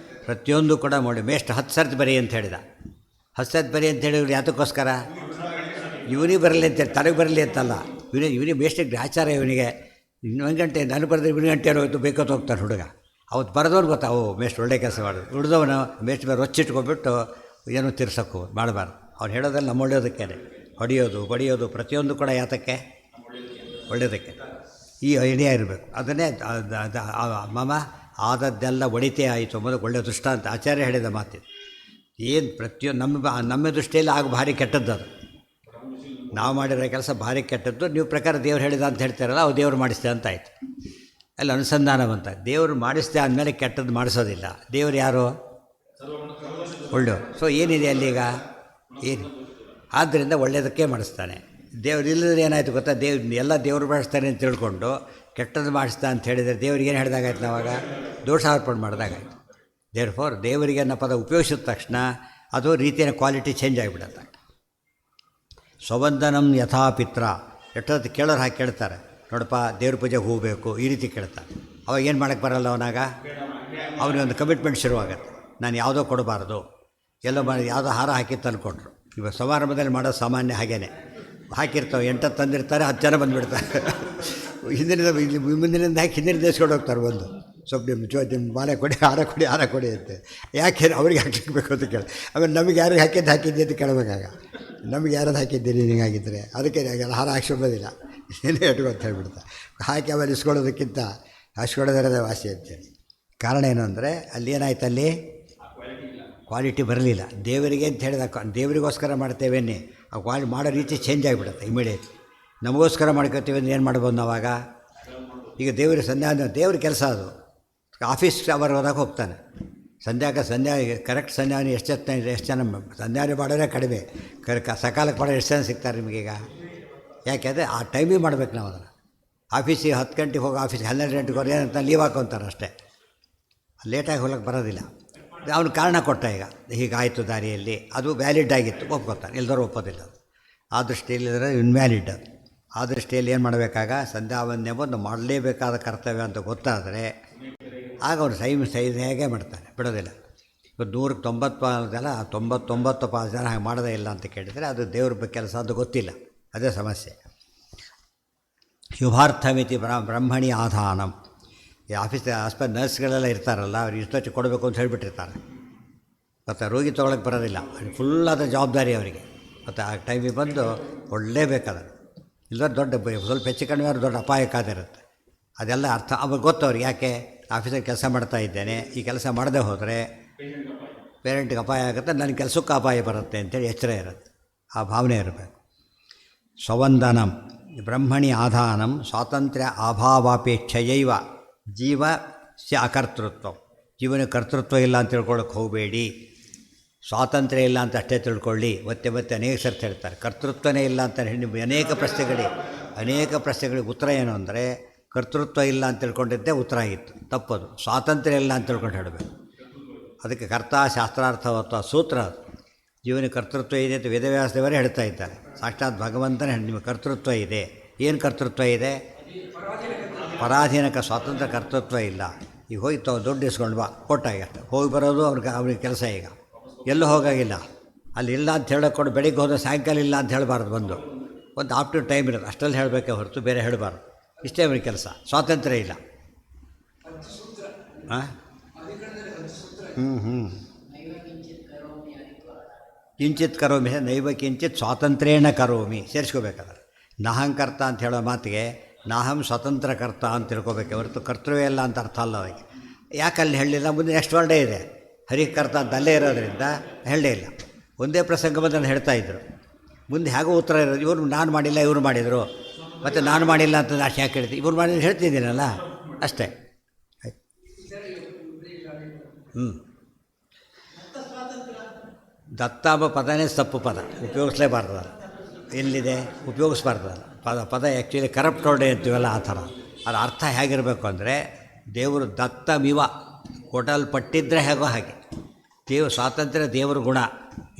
ಪ್ರತಿಯೊಂದು ಕೂಡ ಮಾಡಿ. ಮೇಷ್ಟ್ 10 ಸರ್ತಿ ಬರೀ ಅಂತ ಹೇಳಿದ. 10 ಸರ್ತಿ ಬರೀ ಅಂತ ಹೇಳಿದ್ರು ಯಾತಕ್ಕೋಸ್ಕರ? ಇವನಿಗೆ ಬರಲಿ ಅಂತೇಳಿ, ತನಗೆ ಬರಲಿ ಅಂತಲ್ಲ. ಇವನಿಗೆ ಮೇಷ್ಟಿಗೆ ಆಚಾರ. ಇವನಿಗೆ 1 ಗಂಟೆ ನಾನು ಬರೆದ್ರೆ 1 ಗಂಟೆ ಹೋಯ್ತು ಬೇಕಂತ ಹೋಗ್ತಾನೆ ಹುಡುಗ. ಅವತ್ತು ಬರೆದವ್ರು ಗೊತ್ತಾ, ಓ ಮೇಷ್ಟ್ ಒಳ್ಳೆ ಕೆಲಸ ಮಾಡೋದು. ಉಳಿದವನು ಮೇಷ್ಟ್ ಮೇಲೆ ರೊಚ್ಚಿಟ್ಕೊಬಿಟ್ಟು ಏನೂ ತಿರ್ಸೋಕ್ಕೂ ಮಾಡಬಾರ್ದು. ಅವ್ನು ಹೇಳೋದಲ್ಲ ನಮ್ಮ ಒಳ್ಳೆಯೋದಕ್ಕೇ. ಹೊಡೆಯೋದು ಬಡಿಯೋದು ಪ್ರತಿಯೊಂದು ಕೂಡ ಯಾತಕ್ಕೆ? ಒಳ್ಳೆಯದಕ್ಕೆ. ಈ ಐಡಿಯಾ ಇರಬೇಕು. ಅದನ್ನೇ ಮಮ ಆದದ್ದೆಲ್ಲ ಒಳಿತೇ ಆಯಿತು ಅಂಬೋದು ಒಳ್ಳೆಯ ದೃಷ್ಟಾಂತ. ಆಚಾರ್ಯ ಹೇಳಿದ ಮಾತಿದೆ. ಏನು ಪ್ರತಿಯೊಂದು ನಮ್ಮ ದೃಷ್ಟಿಯಲ್ಲಿ ಆಗ ಭಾರಿ ಕೆಟ್ಟದ್ದು. ಅದು ನಾವು ಮಾಡಿರೋ ಕೆಲಸ ಭಾರಿ ಕೆಟ್ಟದ್ದು. ನೀವು ಪ್ರಕಾರ ದೇವ್ರು ಹೇಳಿದ ಅಂತ ಹೇಳ್ತಾರಲ್ಲ, ಅವು ದೇವ್ರು ಮಾಡಿಸ್ದೆ ಅಂತ ಆಯಿತು. ಅಲ್ಲಿ ಅನುಸಂಧಾನ ಬಂತ. ದೇವರು ಮಾಡಿಸ್ದೆ ಅಂದಮೇಲೆ ಕೆಟ್ಟದ್ದು ಮಾಡಿಸೋದಿಲ್ಲ. ದೇವರು ಯಾರು? ಒಳ್ಳೆಯ. ಸೊ ಏನಿದೆ ಅಲ್ಲೀಗ? ಏನು? ಆದ್ದರಿಂದ ಒಳ್ಳೆಯದಕ್ಕೆ ಮಾಡಿಸ್ತಾನೆ. ದೇವ್ರು ಇಲ್ಲದ್ರೆ ಏನಾಯಿತು ಗೊತ್ತಾ? ಎಲ್ಲ ದೇವರು ಮಾಡಿಸ್ತಾನೆ ಅಂತ ತಿಳ್ಕೊಂಡು ಕೆಟ್ಟದ್ದು ಮಾಡಿಸ್ತಾ ಅಂತ ಹೇಳಿದರೆ ದೇವ್ರಿಗೆ ಏನು ಹೇಳಿದಾಗಾಯ್ತು? ನಾವಾಗ ದೋಷಾರ್ಪಣೆ ಮಾಡಿದಾಗಾಯ್ತು. ದೇರ್ಫೋರ್ ದೇವರಿಗೆ ಅನ್ನೋ ಪದ ಉಪಯೋಗಿಸಿದ ತಕ್ಷಣ ಅದು ರೀತಿಯ ಕ್ವಾಲಿಟಿ ಚೇಂಜ್ ಆಗಿಬಿಡುತ್ತೆ. ಸ್ವಬಂಧನಂ ಯಥಾ ಪಿತ್ರ. ಎಷ್ಟೊತ್ತು ಕೇಳೋರು ಹಾಗೆ ಕೇಳ್ತಾರೆ, ನೋಡಪ್ಪ ದೇವ್ರ ಪೂಜೆಗೆ ಹೂ ಬೇಕು, ಈ ರೀತಿ ಕೇಳ್ತಾರೆ. ಅವಾಗ ಏನು ಮಾಡೋಕ್ಕೆ ಬರಲ್ಲ ಅವನಾಗ. ಅವನಿಗೆ ಒಂದು ಕಮಿಟ್ಮೆಂಟ್ ಶುರುವಾಗುತ್ತೆ. ನಾನು ಯಾವುದೋ ಕೊಡಬಾರ್ದು, ಎಲ್ಲೋ ಮಾಡಿ ಯಾವುದೋ ಹಾರ ಹಾಕಿತ್ತು ಅಂದ್ಕೊಟ್ರು. ಇವಾಗ ಸಮಾರಂಭದಲ್ಲಿ ಮಾಡೋದು ಸಾಮಾನ್ಯ. ಹಾಗೇನೆ ಹಾಕಿರ್ತಾವೆ, 8 ತಂದಿರ್ತಾರೆ, 10 ಜನ ಬಂದುಬಿಡ್ತಾರೆ. ಮುಂದಿನಿಂದ ಹಾಕಿ ಹಿಂದಿನ ದೇಶಕೊಂಡು ಹೋಗ್ತಾರೆ. ಬಂದು ಸ್ವಲ್ಪ ನಿಮ್ಮ ಮಾಲೆ ಕೊಡಿ, ಹಾರ ಕೊಡಿ ಅಂತ. ಯಾಕೆ ಅವ್ರಿಗೆ ಹಾಕಿರ್ಬೇಕು ಅಂತ ಕೇಳಿ. ಆಮೇಲೆ ನಮಗೆ ಯಾರಿಗೆ ಹಾಕಿದ್ದೆ ಅಂತ ಕೇಳಬೇಕಾಗ. ನಮಗೆ ಯಾರದು ಹಾಕಿದ್ದೀರಿ ಹಿಂಗಾಗಿದ್ದರೆ ಅದಕ್ಕೆ ಎಲ್ಲ ಹಾರ ಹಾಕ್ಸೋಬೋದಿಲ್ಲ, ಏನೇ ಇಟ್ಕೊ ಅಂತ ಹೇಳ್ಬಿಡ್ತಾ. ಹಾಕಿ ಆಮೇಲೆ ಇಸ್ಕೊಳ್ಳೋದಕ್ಕಿಂತ ಹಾಕ್ಸ್ಕೊಳ್ಳೋದಿರೋದೇ ವಾಸಿ ಅಂತೇಳಿ. ಕಾರಣ ಏನು ಅಂದರೆ ಅಲ್ಲಿ ಏನಾಯ್ತು, ಅಲ್ಲಿ ಕ್ವಾಲಿಟಿ ಬರಲಿಲ್ಲ. ದೇವರಿಗೆ ಅಂತ ಹೇಳಿದ ದೇವರಿಗೋಸ್ಕರ ಮಾಡ್ತೇವೇನೆ, ಆ ಮಾಡೋ ರೀತಿ ಚೇಂಜ್ ಆಗಿಬಿಡುತ್ತೆ ಇಮಿಡಿಯೇಟ್ಲಿ. ನಮಗೋಸ್ಕರ ಮಾಡ್ಕೊತೀವಿ ಅಂದ್ರೆ ಏನು ಮಾಡ್ಬೋದು ನಾವಾಗ? ಈಗ ದೇವ್ರ ಕೆಲಸ ಅದು. ಆಫೀಸ್ ಅವರ್ ಹೋದಾಗ ಹೋಗ್ತಾನೆ, ಸಂಧ್ಯಾ ಕರೆಕ್ಟ್ ಸಂಧ್ಯಾವನೆ ಎಷ್ಟು ಜನ ಸಂಧ್ಯಾವನೆ ಮಾಡೋರೇ ಕಡಿಮೆ, ಸಕಾಲಕ್ಕೆ ಮಾಡೋರು ಎಷ್ಟು ಜನ ಸಿಗ್ತಾರೆ ನಿಮಗೀಗ? ಯಾಕೆಂದರೆ ಆ ಟೈಮಿಗೆ ಮಾಡ್ಬೇಕು ನಾವು ಅದನ್ನು. ಆಫೀಸಿಗೆ 10 ಗಂಟೆಗೆ ಹೋಗಿ ಆಫೀಸ್ಗೆ 12 ಗಂಟೆಗೆ ಹೋಗಿ ಏನಂತ ಲೀವ್ ಹಾಕೊತಾರೆ ಅಷ್ಟೇ. ಲೇಟಾಗಿ ಹೋಗಕ್ಕೆ ಬರೋದಿಲ್ಲ. ಅವನು ಕಾರಣ ಕೊಟ್ಟ, ಈಗ ಹೀಗಾಯಿತು ದಾರಿಯಲ್ಲಿ, ಅದು ವ್ಯಾಲಿಡ್ ಆಗಿತ್ತು, ಒಪ್ಕೊತಾನೆ. ಎಲ್ಲರೂ ಒಪ್ಪೋದಿಲ್ಲ. ಆ ದೃಷ್ಟಿಯಲ್ಲಿದ್ದರೆ ಇನ್ವ್ಯಾಲಿಡ್ ಅದು. ಆ ದೃಷ್ಟಿಯಲ್ಲಿ ಏನು ಮಾಡಬೇಕಾಗ, ಸಂಧ್ಯಾವಂದನೆ ಒಂದು ಮಾಡಲೇಬೇಕಾದ ಕರ್ತವ್ಯ ಅಂತ ಗೊತ್ತಾದರೆ ಆಗ ಅವನು ಹೇಗೆ ಮಾಡ್ತಾನೆ, ಬಿಡೋದಿಲ್ಲ. ಇವತ್ತು 190 ಜನ 99 ಜನ ಹಾಗೆ ಮಾಡೋದೇ ಇಲ್ಲ ಅಂತ ಕೇಳಿದರೆ ಅದು ದೇವ್ರ ಕೆಲಸ ಅಂತ ಗೊತ್ತಿಲ್ಲ. ಅದೇ ಸಮಸ್ಯೆ. ಶುಭಾರ್ಥಮಿತಿ ಬ್ರಹ್ಮಣಿ ಆಧಾನಂ. ಈ ಆಸ್ಪತ್ರೆ ನರ್ಸ್ಗಳೆಲ್ಲ ಇರ್ತಾರಲ್ಲ, ಅವ್ರು ಇಷ್ಟೊತ್ತು ಕೊಡಬೇಕು ಅಂತ ಹೇಳಿಬಿಟ್ಟಿರ್ತಾರೆ. ಮತ್ತು ರೋಗಿ ತೊಗೊಳಕ್ಕೆ ಬರೋದಿಲ್ಲ, ಫುಲ್ಲಾದ ಜವಾಬ್ದಾರಿ ಅವರಿಗೆ. ಮತ್ತು ಆ ಟೈಮಿಗೆ ಬಂದು ಕೊಡಲೇಬೇಕಾದ್ರೆ, ಇಲ್ಲ ದೊಡ್ಡ ಸ್ವಲ್ಪ ಹೆಚ್ಚು ಕಡಿಮೆ ಅವ್ರು ದೊಡ್ಡ ಅಪಾಯ ಕಾದಿರುತ್ತೆ. ಅದೆಲ್ಲ ಅರ್ಥ ಅವ್ರಿಗೆ ಗೊತ್ತವ್ರಿಗೆ. ಯಾಕೆ ಆಫೀಸಲ್ಲಿ ಕೆಲಸ ಮಾಡ್ತಾ ಇದ್ದೇನೆ, ಈ ಕೆಲಸ ಮಾಡದೆ ಹೋದರೆ ಪೇರೆಂಟ್ಗೆ ಅಪಾಯ ಆಗುತ್ತೆ, ನನ್ನ ಕೆಲಸಕ್ಕೆ ಅಪಾಯ ಬರುತ್ತೆ ಅಂತೇಳಿ ಎಚ್ಚರ ಇರುತ್ತೆ. ಆ ಭಾವನೆ ಇರಬೇಕು. ಸ್ವವಂದನಂ ಬ್ರಹ್ಮಣಿ ಆಧಾನಂ ಸ್ವಾತಂತ್ರ್ಯ ಅಭಾವಾಪೇಕ್ಷೆಯೈವ ಜೀವಸ್ಯ ಅಕರ್ತೃತ್ವ. ಜೀವನ ಕರ್ತೃತ್ವ ಇಲ್ಲ ಅಂತ ತಿಳ್ಕೊಳ್ಳೋಕೆ ಹೋಗಬೇಡಿ. ಸ್ವಾತಂತ್ರ್ಯ ಇಲ್ಲ ಅಂತ ಅಷ್ಟೇ ತಿಳ್ಕೊಳ್ಳಿ. ಮತ್ತೆ ಮತ್ತೆ ಅನೇಕ ಸರ್ತಿ ಹೇಳ್ತಾರೆ ಕರ್ತೃತ್ವನೇ ಇಲ್ಲ ಅಂತ ನಿಮಗೆ ಅನೇಕ ಪ್ರಶ್ನೆಗಳಿಗೆ ಉತ್ತರ ಏನು ಅಂದರೆ ಕರ್ತೃತ್ವ ಇಲ್ಲ ಅಂತ ತಿಳ್ಕೊಂಡಿದ್ದೇ ಉತ್ತರ ಆಗಿತ್ತು. ತಪ್ಪದು. ಸ್ವಾತಂತ್ರ್ಯ ಇಲ್ಲ ಅಂತ ತಿಳ್ಕೊಂಡು ಹೇಳಬೇಕು. ಅದಕ್ಕೆ ಕರ್ತ ಶಾಸ್ತ್ರಾರ್ಥವತ್ವ ಸೂತ್ರ ಅದು. ಜೀವನ ಕರ್ತೃತ್ವ ಇದೆ ಅಂತ ವೇದವ್ಯಾಸದೇವರೇ ಹೇಳ್ತಾ ಇದ್ದಾರೆ. ಸಾಕ್ಷಾತ್ ಭಗವಂತನೇ ನಿಮ್ಮ ಕರ್ತೃತ್ವ ಇದೆ. ಏನು ಕರ್ತೃತ್ವ ಇದೆ? ಪರಾಧೀನಕ ಸ್ವಾತಂತ್ರ್ಯ ಕರ್ತೃತ್ವ ಇಲ್ಲ. ಈಗ ಹೋಗಿ ದುಡ್ಡು ಇಸ್ಕೊಂಡು ಬಾ ಕೊಟ್ಟಾಗ ಅಷ್ಟೆ ಹೋಗಿ ಬರೋದು ಅವ್ರಿಗೆ ಕೆಲಸ. ಈಗ ಎಲ್ಲೂ ಹೋಗಾಗಿಲ್ಲ. ಅಲ್ಲಿ ಇಲ್ಲ ಅಂತ ಹೇಳೋಕ್ಕೊಂಡು ಬೆಳಿಗ್ಗೆ ಹೋದ ಸಾಯಂಕಾಲ ಇಲ್ಲ ಅಂತ ಹೇಳಬಾರ್ದು. ಒಂದು ಆಫ್ಟರ್ ಟೈಮ್ ಇರೋದು ಅಷ್ಟರಲ್ಲಿ ಹೇಳಬೇಕೆ ಹೊರತು ಬೇರೆ ಹೇಳಬಾರ್ದು. ಇಷ್ಟೇ ಅವ್ರಿಗೆ ಕೆಲಸ. ಸ್ವಾತಂತ್ರ್ಯ ಇಲ್ಲ. ಹಾಂ ಕಿಂಚಿತ್ ಕರೋಮಿ ನೈವ ಕಿಂಚಿತ್ ಸ್ವಾತಂತ್ರ್ಯೇಣ ಕರೋಮಿ ಸೇರಿಸ್ಕೋಬೇಕಾದ್ರೆ. ನಾಹಂಕರ್ತ ಅಂತ ಹೇಳೋ ಮಾತಿಗೆ ನಾಹಂ ಸ್ವತಂತ್ರ ಕರ್ತ ಅಂತ ತಿಳ್ಕೊಬೇಕೆ ಹೊರತು ಕರ್ತೃವೇ ಇಲ್ಲ ಅಂತ ಅರ್ಥ ಅಲ್ಲ ಅದಕ್ಕೆ. ಯಾಕೆ ಅಲ್ಲಿ ಹೇಳಲಿಲ್ಲ? ಮುಂದೆ ನೆಕ್ಸ್ಟ್ ವರ್ಡೇ ಇದೆ ಹರಿಕರ್ತ ಅಂತ ಅಲ್ಲೇ ಇರೋದ್ರಿಂದ ಹೇಳಲೇ ಇಲ್ಲ. ಒಂದೇ ಪ್ರಸಂಗ ಬಂದು ಹೇಳ್ತಾಯಿದ್ರು. ಮುಂದೆ ಹೇಗೋ ಉತ್ತರ ಇರೋದು. ಇವರು ನಾನು ಮಾಡಿಲ್ಲ ಇವರು ಮಾಡಿದರು, ಮತ್ತು ನಾನು ಮಾಡಿಲ್ಲ ಅಂತ ನಾನು ಯಾಕೆ ಹೇಳ್ತೀನಿ? ಇವ್ರು ಮಾಡಿದ್ರೆ ಹೇಳ್ತಿದ್ದೀನಲ್ಲ ಅಷ್ಟೇ. ದತ್ತ ಎಂಬ ಪದನೇ ತಪ್ಪು ಪದ, ಉಪಯೋಗಿಸ್ಲೇಬಾರ್ದಲ್ಲ. ಎಲ್ಲಿದೆ? ಉಪಯೋಗಿಸ್ಬಾರ್ದಲ್ಲ ಪದ ಆ್ಯಕ್ಚುಲಿ ಕರಪ್ಟ್ ವರ್ಡ್ ಅಂತೀವಲ್ಲ ಆ ಥರ. ಅದರ ಅರ್ಥ ಹೇಗಿರಬೇಕು ಅಂದರೆ ದೇವರು ದತ್ತಮಿವ ಕೊಡಲ್ಪಟ್ಟಿದ್ದರೆ ಹೇಗೋ ಹಾಗೆ. ಸ್ವಾತಂತ್ರ್ಯ ದೇವ್ರ ಗುಣ,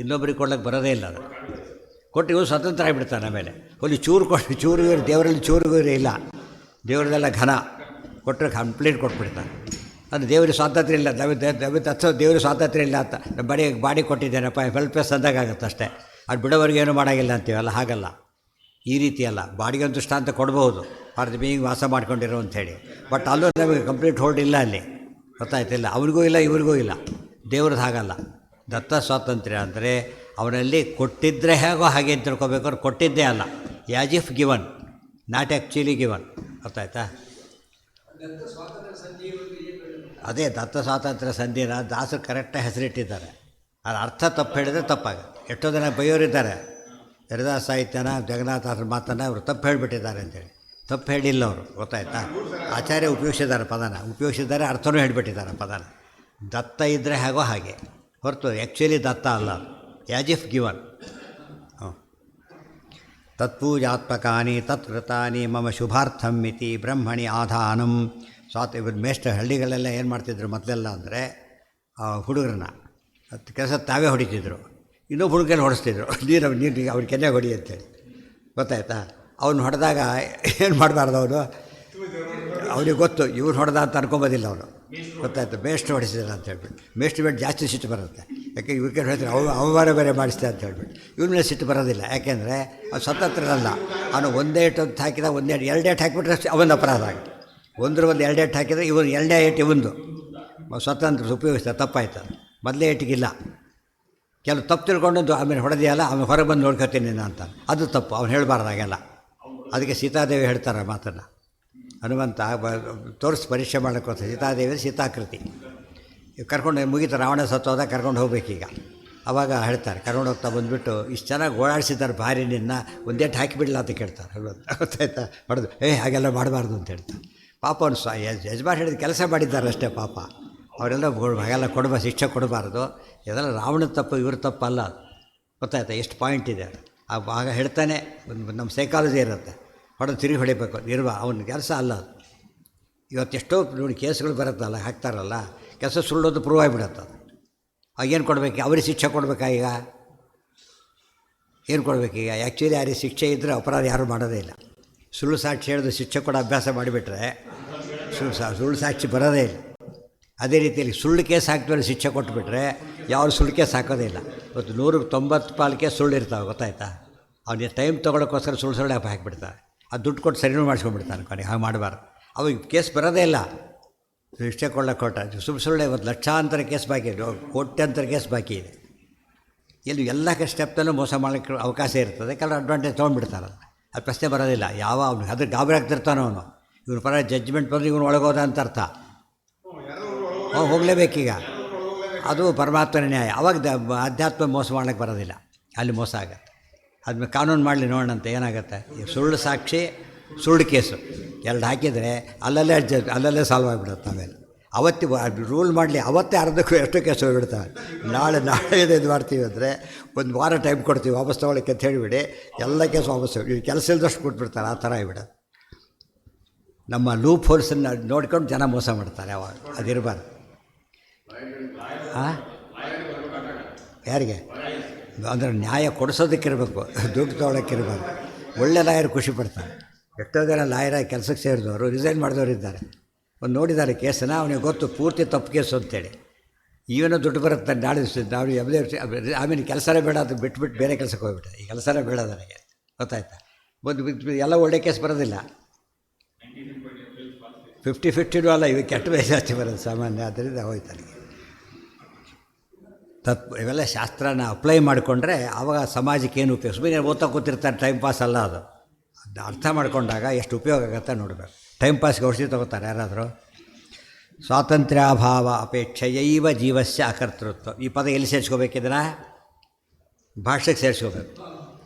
ಇನ್ನೊಬ್ಬರಿಗೆ ಕೊಡ್ಲಿಕ್ಕೆ ಬರೋದೇ ಇಲ್ಲ. ಅದು ಕೊಟ್ಟು ಇವರು ಸ್ವತಂತ್ರ ಆಗಿಬಿಡ್ತಾನೆ. ಆಮೇಲೆ ಅಲ್ಲಿ ಚೂರು ದೇವರಲ್ಲಿ ಚೂರುಗೂರು ಇಲ್ಲ. ದೇವರದೆಲ್ಲ ಘನ ಕೊಟ್ಟರೆ ಕಂಪ್ಲೀಟ್ ಕೊಟ್ಬಿಡ್ತಾನೆ. ಅದು ದೇವರಿಗೆ ಸ್ವಾತಂತ್ರ್ಯ ಇಲ್ಲ. ದೇವ್ರಿಗೆ ಸ್ವಾತಂತ್ರ್ಯ ಇಲ್ಲ ಅಂತ ಬಾಡಿ ಕೊಟ್ಟಿದ್ದೇನಪ್ಪ ಹೆಲ್ಪ್ಲೆಸ್ ಅಂದಾಗುತ್ತೆ ಅಷ್ಟೇ. ಅದು ಬಿಡೋವರೆಗೆ ಏನೂ ಮಾಡೋಂಗಿಲ್ಲ ಅಂತೀವಲ್ಲ, ಹಾಗಲ್ಲ. ಈ ರೀತಿ ಅಲ್ಲ. ಬಾಡಿಗೆ ಒಂದು ದೃಷ್ಟಾಂತ ಕೊಡ್ಬೋದು, ಫಾರ್ ದಿ ಬೀಯಿಂಗ್ ವಾಸ ಮಾಡ್ಕೊಂಡಿರೋ ಅಂಥೇಳಿ. ಬಟ್ ಅಲ್ಲೂ ನಮಗೆ ಕಂಪ್ಲೀಟ್ ಹೋಲ್ಡ್ ಇಲ್ಲ ಅಲ್ಲಿ. ಗೊತ್ತಾಯ್ತಿಲ್ಲ? ಅವ್ರಿಗೂ ಇಲ್ಲ ಇವ್ರಿಗೂ ಇಲ್ಲ. ದೇವ್ರದ್ದು ಹಾಗಲ್ಲ. ದತ್ತ ಸ್ವಾತಂತ್ರ್ಯ ಅಂದರೆ ಅವನಲ್ಲಿ ಕೊಟ್ಟಿದ್ದರೆ ಹೇಗೋ ಹಾಗೆ ಅಂತ ತಿಳ್ಕೊಬೇಕು. ಅವ್ರು ಕೊಟ್ಟಿದ್ದೇ ಅಲ್ಲ. As if given, not actually given. ಗೊತ್ತಾಯ್ತಾ? ಅದೇ ದತ್ತ ಸ್ವಾತಂತ್ರ್ಯ ಸಂಧಿನ ದಾಸರು ಕರೆಕ್ಟಾಗಿ ಹೆಸರಿಟ್ಟಿದ್ದಾರೆ. ಅದು ಅರ್ಥ ತಪ್ಪು ಹೇಳಿದರೆ ತಪ್ಪಾಗುತ್ತೆ. ಎಷ್ಟೋ ಜನ ಬೈಯೋರಿದ್ದಾರೆ. ಹರಿದಾಸ ಸಾಹಿತ್ಯನ ಜಗನ್ನಾಥಾಸರ ಮಾತನ್ನು ಅವರು ತಪ್ಪು ಹೇಳಿಬಿಟ್ಟಿದ್ದಾರೆ ಅಂತೇಳಿ. ತಪ್ಪು ಹೇಳಿಲ್ಲ ಅವರು. ಗೊತ್ತಾಯ್ತಾ? ಆಚಾರ್ಯ ಉಪಯೋಗಿಸಿದ್ದಾರೆ ಪದನ, ಉಪಯೋಗಿಸಿದ್ದಾರೆ, ಅರ್ಥನೂ ಹೇಳಿಬಿಟ್ಟಿದ್ದಾರೆ ಪದನ. ದತ್ತ ಇದ್ದರೆ ಹೇಗೋ ಹಾಗೆ ಹೊರತು ಆ್ಯಕ್ಚುಲಿ ದತ್ತ ಅಲ್ಲ. As if given. ತತ್ಪೂಜಾತ್ಮಕಾನಿ ತತ್ಕೃತಾನಿ ಮಮ ಶುಭಾರ್ಥಂ ಮಿತಿ ಬ್ರಹ್ಮಣಿ ಆಧಾನಂ ಮೇಷ್ಟ್ರ ಹಳ್ಳಿಗಳೆಲ್ಲ ಏನು ಮಾಡ್ತಿದ್ರು ಮೊದಲೆಲ್ಲ ಅಂದರೆ ಹುಡುಗರನ್ನ ಕೆಲಸ ತಾವೇ ಹೊಡಿತಿದ್ರು, ಇನ್ನೊಬ್ಬ ಹುಡುಗಲ್ಲಿ ಹೊಡಿಸ್ತಿದ್ರು. ನೀರು ಅವ್ರ ಕೆನ್ನೆ ಹೊಡಿ ಅಂತೇಳಿ. ಗೊತ್ತಾಯ್ತಾ? ಅವ್ನು ಹೊಡೆದಾಗ ಏನು ಮಾಡಬಾರ್ದು ಅವನು, ಅವನಿಗೆ ಗೊತ್ತು ಇವ್ರು ಹೊಡೆದ ಅಂತ ಅನ್ಕೊಂಬೋದಿಲ್ಲ ಅವನು. ಗೊತ್ತಾಯ್ತು? ಮೇಷ್ಟ್ರು ಹೊಡಿಸಿದ್ರು ಅಂತ ಹೇಳ್ಬಿಟ್ಟು. ಮೇಷ್ಟ್ರು ಬೇಡ ಜಾಸ್ತಿ ಸಿಟ್ಟು ಬರುತ್ತೆ. ಯಾಕೆ ವಿಕೆಟ್ ಹೊಡಿತಾರೆ ಅವಮಾನ ಬೇರೆ ಮಾಡಿಸ್ತೆ ಅಂತ ಹೇಳ್ಬಿಟ್ಟು. ಇವ್ರ ಮೇಲೆ ಸಿಟ್ಟು ಬರೋದಿಲ್ಲ. ಯಾಕೆಂದರೆ ಅವ್ನು ಸ್ವತಂತ್ರನಲ್ಲ. ಅವನು ಒಂದೇ ಏಟು ಅಂತ ಹಾಕಿದ ಎರಡು ಏಟು ಹಾಕಿಬಿಟ್ರೆ ಅವನ ಅಪರಾಧ ಆಗುತ್ತೆ. ಒಂದು ಎರಡು ಏಟು ಹಾಕಿದರೆ ಇವನು ಎರಡನೇ ಏಟು ಇವಂದು ಸ್ವತಂತ್ರ ಉಪಯೋಗಿಸ್ತಾರೆ. ತಪ್ಪಾಯ್ತು. ಮೊದಲೇ ಏಟಿಗಿಲ್ಲ. ಕೆಲವು ತಪ್ಪು ತಿಳ್ಕೊಂಡು ಆಮೇಲೆ ಹೊಡೆದಿಯಲ್ಲ ಆಮೇಲೆ ಹೊರಗೆ ಬಂದು ನೋಡ್ಕೊತೀನಿ ನೀನು ಅಂತ, ಅದು ತಪ್ಪು. ಅವ್ನು ಹೇಳಬಾರ್ದಾಗೆಲ್ಲ. ಅದಕ್ಕೆ ಸೀತಾದೇವಿ ಹೇಳ್ತಾರೆ ಮಾತನ್ನು. ಹನುಮಂತ ತೋರಿಸಿ ಪರೀಕ್ಷೆ ಮಾಡೋಕ್ಕೋಸ್ಕರ ಸೀತಾದೇವಿ ಸೀತಾಕೃತಿ ಕರ್ಕೊಂಡು ಮುಗೀತು. ರಾವಣ ಸತ್ತೋದಾಗ ಕರ್ಕೊಂಡು ಹೋಗ್ಬೇಕೀಗ. ಆವಾಗ ಹೇಳ್ತಾರೆ, ಕರ್ಕೊಂಡು ಹೋಗ್ತಾ ಬಂದುಬಿಟ್ಟು ಇಷ್ಟು ಚೆನ್ನಾಗಿ ಓಡಾಡಿಸಿದ್ದಾರೆ ಭಾರಿ ನಿನ್ನ, ಒಂದೇಟು ಹಾಕಿಬಿಡಲ್ಲ ಅಂತ ಕೇಳ್ತಾರೆ. ಗೊತ್ತಾಯ್ತಾ? ಹೊಡೆದು ಹಾಗೆಲ್ಲ ಮಾಡಬಾರ್ದು ಅಂತ ಹೇಳ್ತಾರೆ. ಪಾಪ ಅವನು ಯಜಮಾನ್ ಹೇಳಿದ ಕೆಲಸ ಮಾಡಿದ್ದಾರೆ ಅಷ್ಟೇ. ಪಾಪ ಅವರೆಲ್ಲ ಹಾಗೆಲ್ಲ ಶಿಕ್ಷೆ ಕೊಡಬಾರ್ದು. ಇದೆಲ್ಲ ರಾವಣದ ತಪ್ಪು, ಇವ್ರ ತಪ್ಪು ಅಲ್ಲ. ಗೊತ್ತಾಯ್ತಾ? ಎಷ್ಟು ಪಾಯಿಂಟ್ ಇದೆ. ಆಗ ಹೇಳ್ತಾನೆ ನಮ್ಮ ಸೈಕಾಲಜಿ ಇರುತ್ತೆ. ಹೊಡೆದು ತಿರುಗಿ ಹೊಡಿಬೇಕು ಅವನ ಕೆಲಸ ಅಲ್ಲ ಅದು. ಇವತ್ತೆಷ್ಟೋ ನೋಡಿ ಕೇಸ್ಗಳು ಬರುತ್ತಲ್ಲ, ಹಾಕ್ತಾರಲ್ಲ, ಕೆಲಸ ಸುಳ್ಳೋದು ಪ್ರೂವ್ ಆಗಿಬಿಡತ್ತೆ. ಅದು ಆಗೇನು ಕೊಡಬೇಕು? ಅವ್ರಿಗೆ ಶಿಕ್ಷೆ ಕೊಡಬೇಕಾ? ಈಗ ಏನು ಕೊಡಬೇಕೀಗ? ಆ್ಯಕ್ಚುಲಿ ಯಾರಿಗೆ ಶಿಕ್ಷೆ ಇದ್ದರೆ ಅಪರಾಧ ಯಾರೂ ಮಾಡೋದೇ ಇಲ್ಲ. ಸುಳ್ಳು ಸಾಕ್ಷಿ ಹೇಳಿದು ಶಿಕ್ಷೆ ಕೊಡೋ ಅಭ್ಯಾಸ ಮಾಡಿಬಿಟ್ರೆ ಸುಳ್ಳು ಸಾಕ್ಷಿ ಬರೋದೇ ಇಲ್ಲ. ಅದೇ ರೀತಿಯಲ್ಲಿ ಸುಳ್ಳು ಕೇಸ್ ಹಾಕಿದ್ಮೇಲೆ ಶಿಕ್ಷೆ ಕೊಟ್ಟುಬಿಟ್ರೆ ಯಾರು ಸುಳ್ಳು ಕೇಸ್ ಹಾಕೋದೇ ಇಲ್ಲ. ಇವತ್ತು 190 ಪಾಲಿಕೆ ಸುಳ್ಳು ಇರ್ತಾವೆ. ಗೊತ್ತಾಯ್ತಾ? ಅವನಿಗೆ ಟೈಮ್ ತೊಗೊಳಕ್ಕೋಸ್ಕರ ಸುಳ್ಳು ಹಾಕಿಬಿಡ್ತಾರೆ. ಅದು ದುಡ್ಡು ಕೊಟ್ಟು ಸರಿನೂ ಮಾಡಿಸ್ಕೊಂಡ್ಬಿಡ್ತಾನೆ. ಕೊನೆಗೆ ಹಾಗೆ ಮಾಡಬಾರ್ದು. ಅವಾಗ ಕೇಸ್ ಬರೋದೇ ಇಲ್ಲ. ಶಿಕ್ಷೆ ಕೊಟ್ಟ ಸುಳ್ಳು ಇವತ್ತು ಲಕ್ಷಾಂತರ ಕೇಸ್ ಬಾಕಿ ಇದೆ, ಕೋಟ್ಯಂತರ ಕೇಸ್ ಬಾಕಿ ಇದೆ. ಎಲ್ಲ ಸ್ಟೆಪ್ನಲ್ಲೂ ಮೋಸ ಮಾಡೋಕ್ಕೆ ಅವಕಾಶ ಇರ್ತದೆ. ಕೆಲವು ಅಡ್ವಾಂಟೇಜ್ ತೊಗೊಂಡ್ಬಿಡ್ತಾರಲ್ಲ, ಅದು ಪ್ರಶ್ನೆ ಬರೋದಿಲ್ಲ. ಅವ್ನು ಅದ್ರ ಗಾಬರಿ ಆಗ್ತಿರ್ತಾನೋ ಅವನು. ಇವ್ರ ಪರ ಜಡ್ಜ್ಮೆಂಟ್ ಬಂದರೆ ಇವನು ಒಳಗೋದ ಅಂತ ಅರ್ಥ. ಹೋಗಲೇಬೇಕೀಗ. ಅದು ಪರಮಾತ್ಮನ ನ್ಯಾಯ. ಅವಾಗ ಅಧ್ಯಾತ್ಮ ಮೋಸ ಮಾಡೋಕ್ಕೆ ಬರೋದಿಲ್ಲ, ಅಲ್ಲಿ ಮೋಸ ಆಗತ್ತೆ. ಅದ್ಮೇಲೆ ಕಾನೂನು ಮಾಡಲಿ ನೋಡೋಣಂತೆ ಏನಾಗುತ್ತೆ. ಈ ಸುಳ್ಳು ಸಾಕ್ಷಿ ಸುಳ್ಳು ಕೇಸು ಎರಡು ಹಾಕಿದರೆ ಅಲ್ಲಲ್ಲೇ ಸಾಲ್ವ್ ಆಗಿಬಿಡುತ್ತೆ. ಆಮೇಲೆ ಅವತ್ತಿ ರೂಲ್ ಮಾಡಲಿ ಅವತ್ತೇ ಅರ್ಧಕ್ಕೂ ಎಷ್ಟು ಕೇಸು ಹೋಗಿಬಿಡ್ತವೆ. ನಾಳೆ ಇದು ಮಾಡ್ತೀವಿ ಅಂದರೆ ಒಂದು ವಾರ ಟೈಮ್ ಕೊಡ್ತೀವಿ ವಾಪಸ್ ತೊಗೊಳಕ್ಕೆ ಅಂತ ಹೇಳಿಬಿಡಿ, ಎಲ್ಲ ಕೇಸು ವಾಪಸ್ ಕೆಲಸ ಇಲ್ದಷ್ಟು ಕೊಟ್ಬಿಡ್ತಾರೆ. ಆ ಥರ ಆಗಿಬಿಡೋದು. ನಮ್ಮ ಲೂಪ್ ಹೋಲ್ಸನ್ನು ನೋಡ್ಕೊಂಡು ಜನ ಮೋಸ ಮಾಡ್ತಾರೆ. ಅವಾಗ ಅದಿರಬಾರ್ದು. ಯಾರಿಗೆ ಅಂದರೆ ನ್ಯಾಯ ಕೊಡಿಸೋದಕ್ಕಿರಬೇಕು, ದುಡ್ಡು ತೊಗೊಳಕ್ಕಿರಬಾರ್ದು. ಒಳ್ಳೆ ಲಾಯರ್ ಖುಷಿ ಪಡ್ತಾರೆ. ಎಷ್ಟೋ ಜನ ಲಾಯರಾಗಿ ಕೆಲಸಕ್ಕೆ ಸೇರಿದವರು ರಿಸೈನ್ ಮಾಡಿದವರು ಇದ್ದಾರೆ. ಒಂದು ನೋಡಿದ್ದಾರೆ ಕೇಸನ್ನು, ಅವನಿಗೆ ಗೊತ್ತು ಪೂರ್ತಿ ತಪ್ಪು ಕೇಸು ಅಂತೇಳಿ. ಈವನೂ ದುಡ್ಡು ಬರುತ್ತೆ ನಾಳೆ ನಾವು ಆಮೇಲೆ ಕೆಲಸನೇ ಬೇಡ ಅದು ಬಿಟ್ಬಿಟ್ಟು ಬೇರೆ ಕೆಲಸಕ್ಕೆ ಹೋಗ್ಬಿಟ್ಟೆ. ಈ ಕೆಲಸನೇ ಬೇಡ ನನಗೆ, ಗೊತ್ತಾಯ್ತಾ. ಒಂದು ಎಲ್ಲ ಒಳ್ಳೆ ಕೇಸ್ ಬರೋದಿಲ್ಲ. 50-50 ಅಲ್ಲ, ಇವು ಕೆಟ್ಟ ಜಾಸ್ತಿ ಬರೋದು ಸಾಮಾನ್ಯ. ಆದ್ದರಿಂದ ಹೋಯ್ತು ನನಗೆ. ಇವೆಲ್ಲ ಶಾಸ್ತ್ರನ ಅಪ್ಲೈ ಮಾಡಿಕೊಂಡ್ರೆ ಆವಾಗ ಸಮಾಜಕ್ಕೆ ಏನು ಉಪಯೋಗ. ಸುಮ್ಮನೆ ಓದ್ತಾ ಕೂತಿರ್ತಾರೆ, ಟೈಮ್ ಪಾಸ್ ಅಲ್ಲ ಅದು. ಅದನ್ನ ಅರ್ಥ ಮಾಡ್ಕೊಂಡಾಗ ಎಷ್ಟು ಉಪಯೋಗ ಆಗುತ್ತೆ ನೋಡಬೇಕು. ಟೈಮ್ ಪಾಸ್ಗೆ ಔಷಧಿ ತೊಗೋತಾರೆ ಯಾರಾದರೂ. ಸ್ವಾತಂತ್ರ್ಯಾಭಾವ ಅಪೇಕ್ಷೆಯೈವ ಜೀವಸ್ಯ ಅಕರ್ತೃತ್ವ. ಈ ಪದ ಎಲ್ಲಿ ಸೇರಿಸ್ಕೋಬೇಕಿದ್ರೆ ಭಾಷೆಗೆ ಸೇರಿಸ್ಕೋಬೇಕು.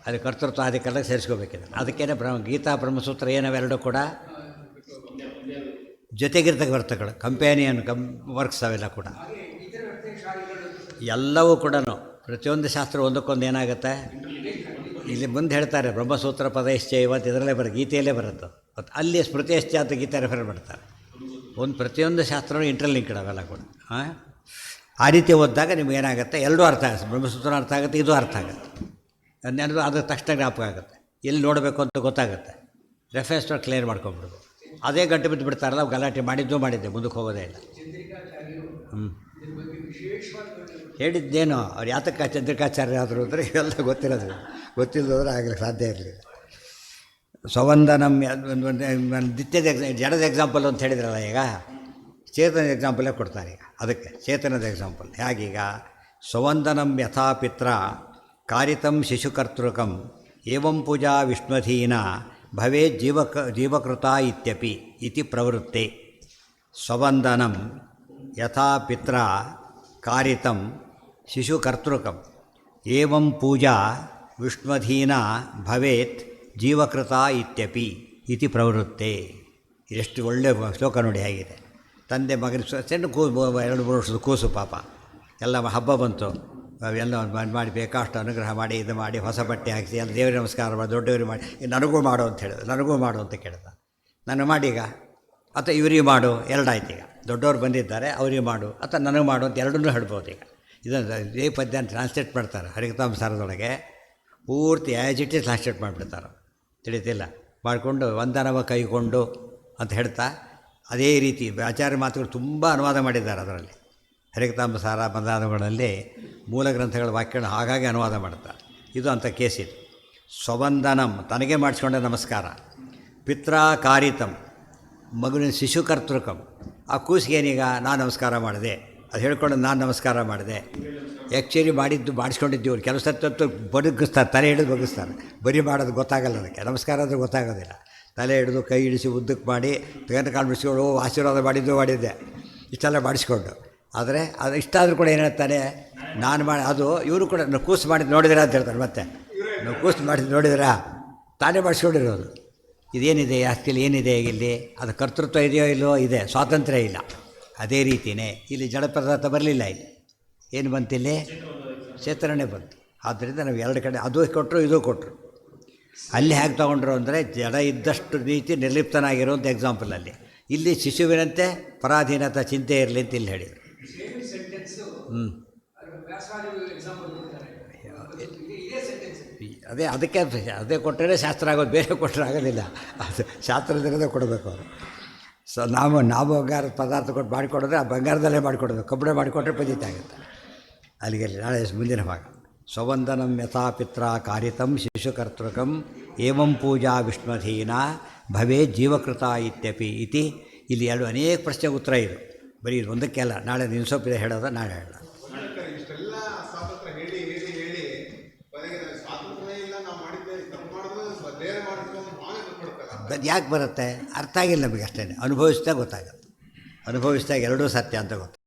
ಅದು ಕರ್ತೃತ್ವ ಅಧಿಕಾರಕ್ಕೆ ಸೇರಿಸ್ಕೋಬೇಕಿದ್ರೆ. ಅದಕ್ಕೇನೆ ಗೀತಾ ಬ್ರಹ್ಮಸೂತ್ರ ಏನವೆರಡೂ ಕೂಡ ಜೊತೆಗಿರ್ತಕ್ಕ ವರ್ತಗಳು, ಕಂಪೇನಿಯನ್ ವರ್ಕ್ಸ್ ಅವೆಲ್ಲ ಕೂಡ ಎಲ್ಲವೂ ಕೂಡ ಪ್ರತಿಯೊಂದು ಶಾಸ್ತ್ರ ಒಂದಕ್ಕೊಂದು ಏನಾಗುತ್ತೆ. ಇಲ್ಲಿ ಮುಂದೆ ಹೇಳ್ತಾರೆ ಬ್ರಹ್ಮಸೂತ್ರ ಪದ ಇವತ್ತು ಇದರಲ್ಲೇ ಗೀತೆಯಲ್ಲೇ ಬರುತ್ತೆ. ಮತ್ತು ಅಲ್ಲಿ ಸ್ಮೃತಿ ಅಂತ ಗೀತೆ ರೆಫರ್ ಮಾಡ್ತಾರೆ. ಪ್ರತಿಯೊಂದು ಶಾಸ್ತ್ರನೂ ಇಂಟರ್ಲಿಂಕ್ಡ್ ಅವೆಲ್ಲ ಕೂಡ. ಆ ರೀತಿ ಓದಿದಾಗ ನಿಮ್ಗೆ ಏನಾಗುತ್ತೆ, ಎರಡೂ ಅರ್ಥ ಆಗುತ್ತೆ. ಬ್ರಹ್ಮಸೂತ್ರ ಅರ್ಥ ಆಗುತ್ತೆ, ಇದು ಅರ್ಥ ಆಗುತ್ತೆ. ಅದನ್ನೇನದು ಅದ್ರ ತಕ್ಷಣ ಜ್ಞಾಪಕ ಆಗುತ್ತೆ, ಎಲ್ಲಿ ನೋಡಬೇಕು ಅಂತ ಗೊತ್ತಾಗುತ್ತೆ. ರೆಫರೆನ್ಸ್ ಕ್ಲಿಯರ್ ಮಾಡ್ಕೊಂಬಿಡ್ಬೋದು. ಅದೇ ಗಂಟೆ ಬಿದ್ದು ಬಿಡ್ತಾರಲ್ಲ, ಗಲಾಟೆ ಮಾಡಿದ್ದೆ ಮುಂದಕ್ಕೆ ಹೋಗೋದೇ ಇಲ್ಲ. ಹೇಳಿದ್ದೇನೋ ಅವ್ರು ಯಾತಕ್ಕ ಚಂದ್ರಿಕಾಚಾರ್ಯ ಆದರು ಅಂದರೆ ಇವೆಲ್ಲ ಗೊತ್ತಿಲ್ಲದ್ರೆ ಆಗಲಿಕ್ಕೆ ಸಾಧ್ಯ ಇರಲಿಲ್ಲ. ಸ್ವವಂದನಂ ನಿತ್ಯದ ಜಡದ ಎಕ್ಸಾಂಪಲ್ ಅಂತ ಹೇಳಿದ್ರಲ್ಲ, ಈಗ ಚೇತನದ ಎಕ್ಸಾಂಪಲೇ ಕೊಡ್ತಾರೆ. ಈಗ ಅದಕ್ಕೆ ಚೇತನದ ಎಕ್ಸಾಂಪಲ್ ಹೇಗೀಗ ಸ್ವವಂದನಂ ಯಥಾ ಪಿತ್ರ ಕಾರಿತಂ ಶಿಶುಕರ್ತೃಕಂ ಏವಂ ಪೂಜಾ ವಿಷ್ಣುಧೀನ ಭವೇ ಜೀವಕೃತ ಇತ್ಯಪಿ ಇತಿ ಪ್ರವೃತ್ತೆ. ಸ್ವವಂದನಂ ಯಥಾ ಪಿತ್ರ ಕಾರಿತಂ ಶಿಶುಕರ್ತೃಕಂ ಏವಂ ಪೂಜಾ ವಿಷ್ಣುಧೀನ ಭವೇತ್ ಜೀವಕೃತ ಇತ್ಯಪಿ ಇತಿ ಪ್ರವೃತ್ತೆ. ಎಷ್ಟು ಒಳ್ಳೆಯ ಶ್ಲೋಕ ನೋಡಿ ಹೇಗಿದೆ. ತಂದೆ ಮಗನ ಸಣ್ಣ 2-3 ವರ್ಷದ ಕೂಸು ಪಾಪ, ಎಲ್ಲ ಹಬ್ಬ ಬಂತು, ಎಲ್ಲ ಮಾಡಿ ಬೇಕಾಷ್ಟು ಅನುಗ್ರಹ ಮಾಡಿ ಇದು ಮಾಡಿ ಹೊಸ ಬಟ್ಟೆ ಹಾಕಿಸಿ ಎಲ್ಲ ದೇವರಿಗೆ ನಮಸ್ಕಾರ ಮಾಡಿ ದೊಡ್ಡವ್ರಿಗೆ ಮಾಡಿ ನನಗೂ ಮಾಡು ಅಂತ ಹೇಳಿದೆ. ನನಗೂ ಮಾಡು ಅಂತ ಕೇಳ್ದ. ನಾನು ಮಾಡೀಗ ಅಥವಾ ಇವರಿಗೆ ಮಾಡು ಎರಡಾಯ್ತು. ಈಗ ದೊಡ್ಡವ್ರು ಬಂದಿದ್ದಾರೆ ಅವರಿಗೆ ಮಾಡು ಅಥವಾ ನನಗೆ ಮಾಡು ಅಂತ ಎರಡನ್ನೂ ಹೇಳ್ಬೋದು. ಈಗ ಇದನ್ನು ಇದೇ ಪದ್ಯನ ಟ್ರಾನ್ಸ್ಲೇಟ್ ಮಾಡ್ತಾರೆ ಹರಿಕಥಾಮೃತದೊಳಗೆ. ಪೂರ್ತಿ ಆ್ಯಸ್ ಇಟ್ ಈಸ್ ಟ್ರಾನ್ಸ್ಲೇಟ್ ಮಾಡಿಬಿಡ್ತಾರೆ. ತಿಳಿತಿಲ್ಲ ಮಾಡಿಕೊಂಡು ವಂದನವ ಕೈಗೊಂಡು ಅಂತ ಹೇಳ್ತಾ ಅದೇ ರೀತಿ ಆಚಾರ್ಯ ಮಾತುಗಳು ತುಂಬ ಅನುವಾದ ಮಾಡಿದ್ದಾರೆ. ಅದರಲ್ಲಿ ಹರಿಕಥಾಮೃತ ಬಂಧಾನಗಳಲ್ಲಿ ಮೂಲ ಗ್ರಂಥಗಳ ವಾಕ್ಯಗಳನ್ನು ಹಾಗಾಗಿ ಅನುವಾದ ಮಾಡ್ತಾರೆ. ಇದು ಅಂಥ ಕೇಸಿದು. ಸ್ವವಂದನಂ ತನಗೆ ಮಾಡಿಸ್ಕೊಂಡ ನಮಸ್ಕಾರ, ಪಿತ್ರಾಕಾರಿತಂ ಮಗುವಿನ ಶಿಶುಕರ್ತೃಕಂ ಆ ಕೂಸಿಗೇನೀಗ ನಾನು ನಮಸ್ಕಾರ ಮಾಡಿದೆ ಅದು ಹೇಳ್ಕೊಂಡು ನಾನು ನಮಸ್ಕಾರ ಮಾಡಿದೆ. ಆ್ಯಕ್ಚುಲಿ ಮಾಡಿಸ್ಕೊಂಡಿದ್ದೀವಿ. ಕೆಲವು ಸತ್ತು ಬದುಕಿಸ್ತಾರೆ, ತಲೆ ಹಿಡಿದು ಬಗ್ಗಿಸ್ತಾರೆ. ಬರೀ ಮಾಡೋದು ಗೊತ್ತಾಗಲ್ಲ ಅದಕ್ಕೆ. ನಮಸ್ಕಾರ ಅಂದರೆ ಗೊತ್ತಾಗೋದಿಲ್ಲ. ತಲೆ ಹಿಡಿದು ಕೈ ಇಡಿಸಿ ಉದ್ದಕ್ಕೆ ಮಾಡಿ ಬೇರೆ ಕಾಲು ಬಿಡಿಸ್ಕೊಂಡು ಆಶೀರ್ವಾದ ಮಾಡಿದ್ದೆ ಇಷ್ಟೆಲ್ಲ ಮಾಡಿಸ್ಕೊಂಡು. ಆದರೆ ಅದು ಇಷ್ಟ ಆದರೂ ಕೂಡ ಏನು ಹೇಳ್ತಾನೆ, ನಾನು ಮಾಡಿ ಅದು ಇವರು ಕೂಡ ನಾವು ಕೂಸು ಮಾಡಿದ್ದು ನೋಡಿದಿರಾ ಅಂತ ಹೇಳ್ತಾರೆ. ಮತ್ತೆ ನಾವು ಕೂಸು ಮಾಡಿದ್ದು ನೋಡಿದಿರಾ, ತಾನೇ ಮಾಡಿಸ್ಕೊಂಡಿರೋದು. ಇದೇನಿದೆ ಆ್ಯಕ್ಚುಲಿ ಏನಿದೆ ಇಲ್ಲಿ, ಅದು ಕರ್ತೃತ್ವ ಇದೆಯೋ ಇಲ್ಲವೋ ಇದೆ, ಸ್ವಾತಂತ್ರ್ಯ ಇಲ್ಲ. ಅದೇ ರೀತಿಯೇ ಇಲ್ಲಿ ಜಡ ಪದಾರ್ಥ ಬರಲಿಲ್ಲ. ಇಲ್ಲಿ ಏನು ಬಂತಿಲ್ಲಿ ಚೇತನನೇ ಬಂತು. ಆದ್ದರಿಂದ ನಾವು ಎರಡು ಕಡೆ ಅದು ಕೊಟ್ಟರು ಇದು ಕೊಟ್ಟರು. ಅಲ್ಲಿ ಹೇಗೆ ತೊಗೊಂಡ್ರು ಅಂದರೆ ಜಡ ಇದ್ದಷ್ಟು ರೀತಿ ನಿರ್ಲಿಪ್ತನಾಗಿರುವಂಥ ಎಕ್ಸಾಂಪಲಲ್ಲಿ. ಇಲ್ಲಿ ಶಿಶುವಿನಂತೆ ಪರಾಧೀನತ ಚಿಂತೆ ಇರಲಿ ಅಂತ ಇಲ್ಲಿ ಹೇಳಿದರು. ಅದಕ್ಕೆ ಕೊಟ್ಟರೆ ಶಾಸ್ತ್ರ ಆಗೋದು, ಬೇರೆ ಕೊಟ್ಟರೆ ಆಗೋದಿಲ್ಲ. ಅದು ಶಾಸ್ತ್ರದಿಂದಲೇ ಕೊಡಬೇಕು ಅವರು. ನಾವು ಬಂಗಾರದ ಪದಾರ್ಥ ಕೊಟ್ಟು ಮಾಡಿಕೊಡೋದ್ರೆ ಆ ಬಂಗಾರದಲ್ಲೇ ಮಾಡಿಕೊಡೋದು. ಕಬ್ಬಣ ಮಾಡಿಕೊಟ್ರೆ ಪದ್ಧತಿ ಆಗುತ್ತೆ. ಅಲ್ಲಿಗೆ ನಾಳೆ ಮುಂದಿನ ಭಾಗ. ಸ್ವವಂದನಂ ಯಥಾ ಪಿತ್ರ ಕಾರಿತಂ ಶಿಶುಕರ್ತೃಕಂ ಏವಂ ಪೂಜಾ ವಿಷ್ಣುಧೀನ ಭವೇ ಜೀವಕೃತ ಇತ್ಯಪಿ ಇತಿ. ಇಲ್ಲಿ ಎರಡು ಅನೇಕ ಪ್ರಶ್ನೆಗೆ ಉತ್ತರ ಇದು. ಬರೀ ಇದು ಒಂದಕ್ಕೆ ಅಲ್ಲ. ನಾಳೆ ನಿನ್ಸೊಪ್ಪಿದೆ ಹೇಳೋದು, ನಾಳೆ ಹೇಳೋಣ. ಯಾಕೆ ಬರುತ್ತೆ ಅರ್ಥ ಆಗಿಲ್ಲ ನಮಗೆ. ಅಷ್ಟೇ ಅನುಭವಿಸಿದಾಗ ಗೊತ್ತಾಗುತ್ತೆ. ಅನುಭವಿಸಿದಾಗ ಎರಡೂ ಸತ್ಯ ಅಂತ ಗೊತ್ತು.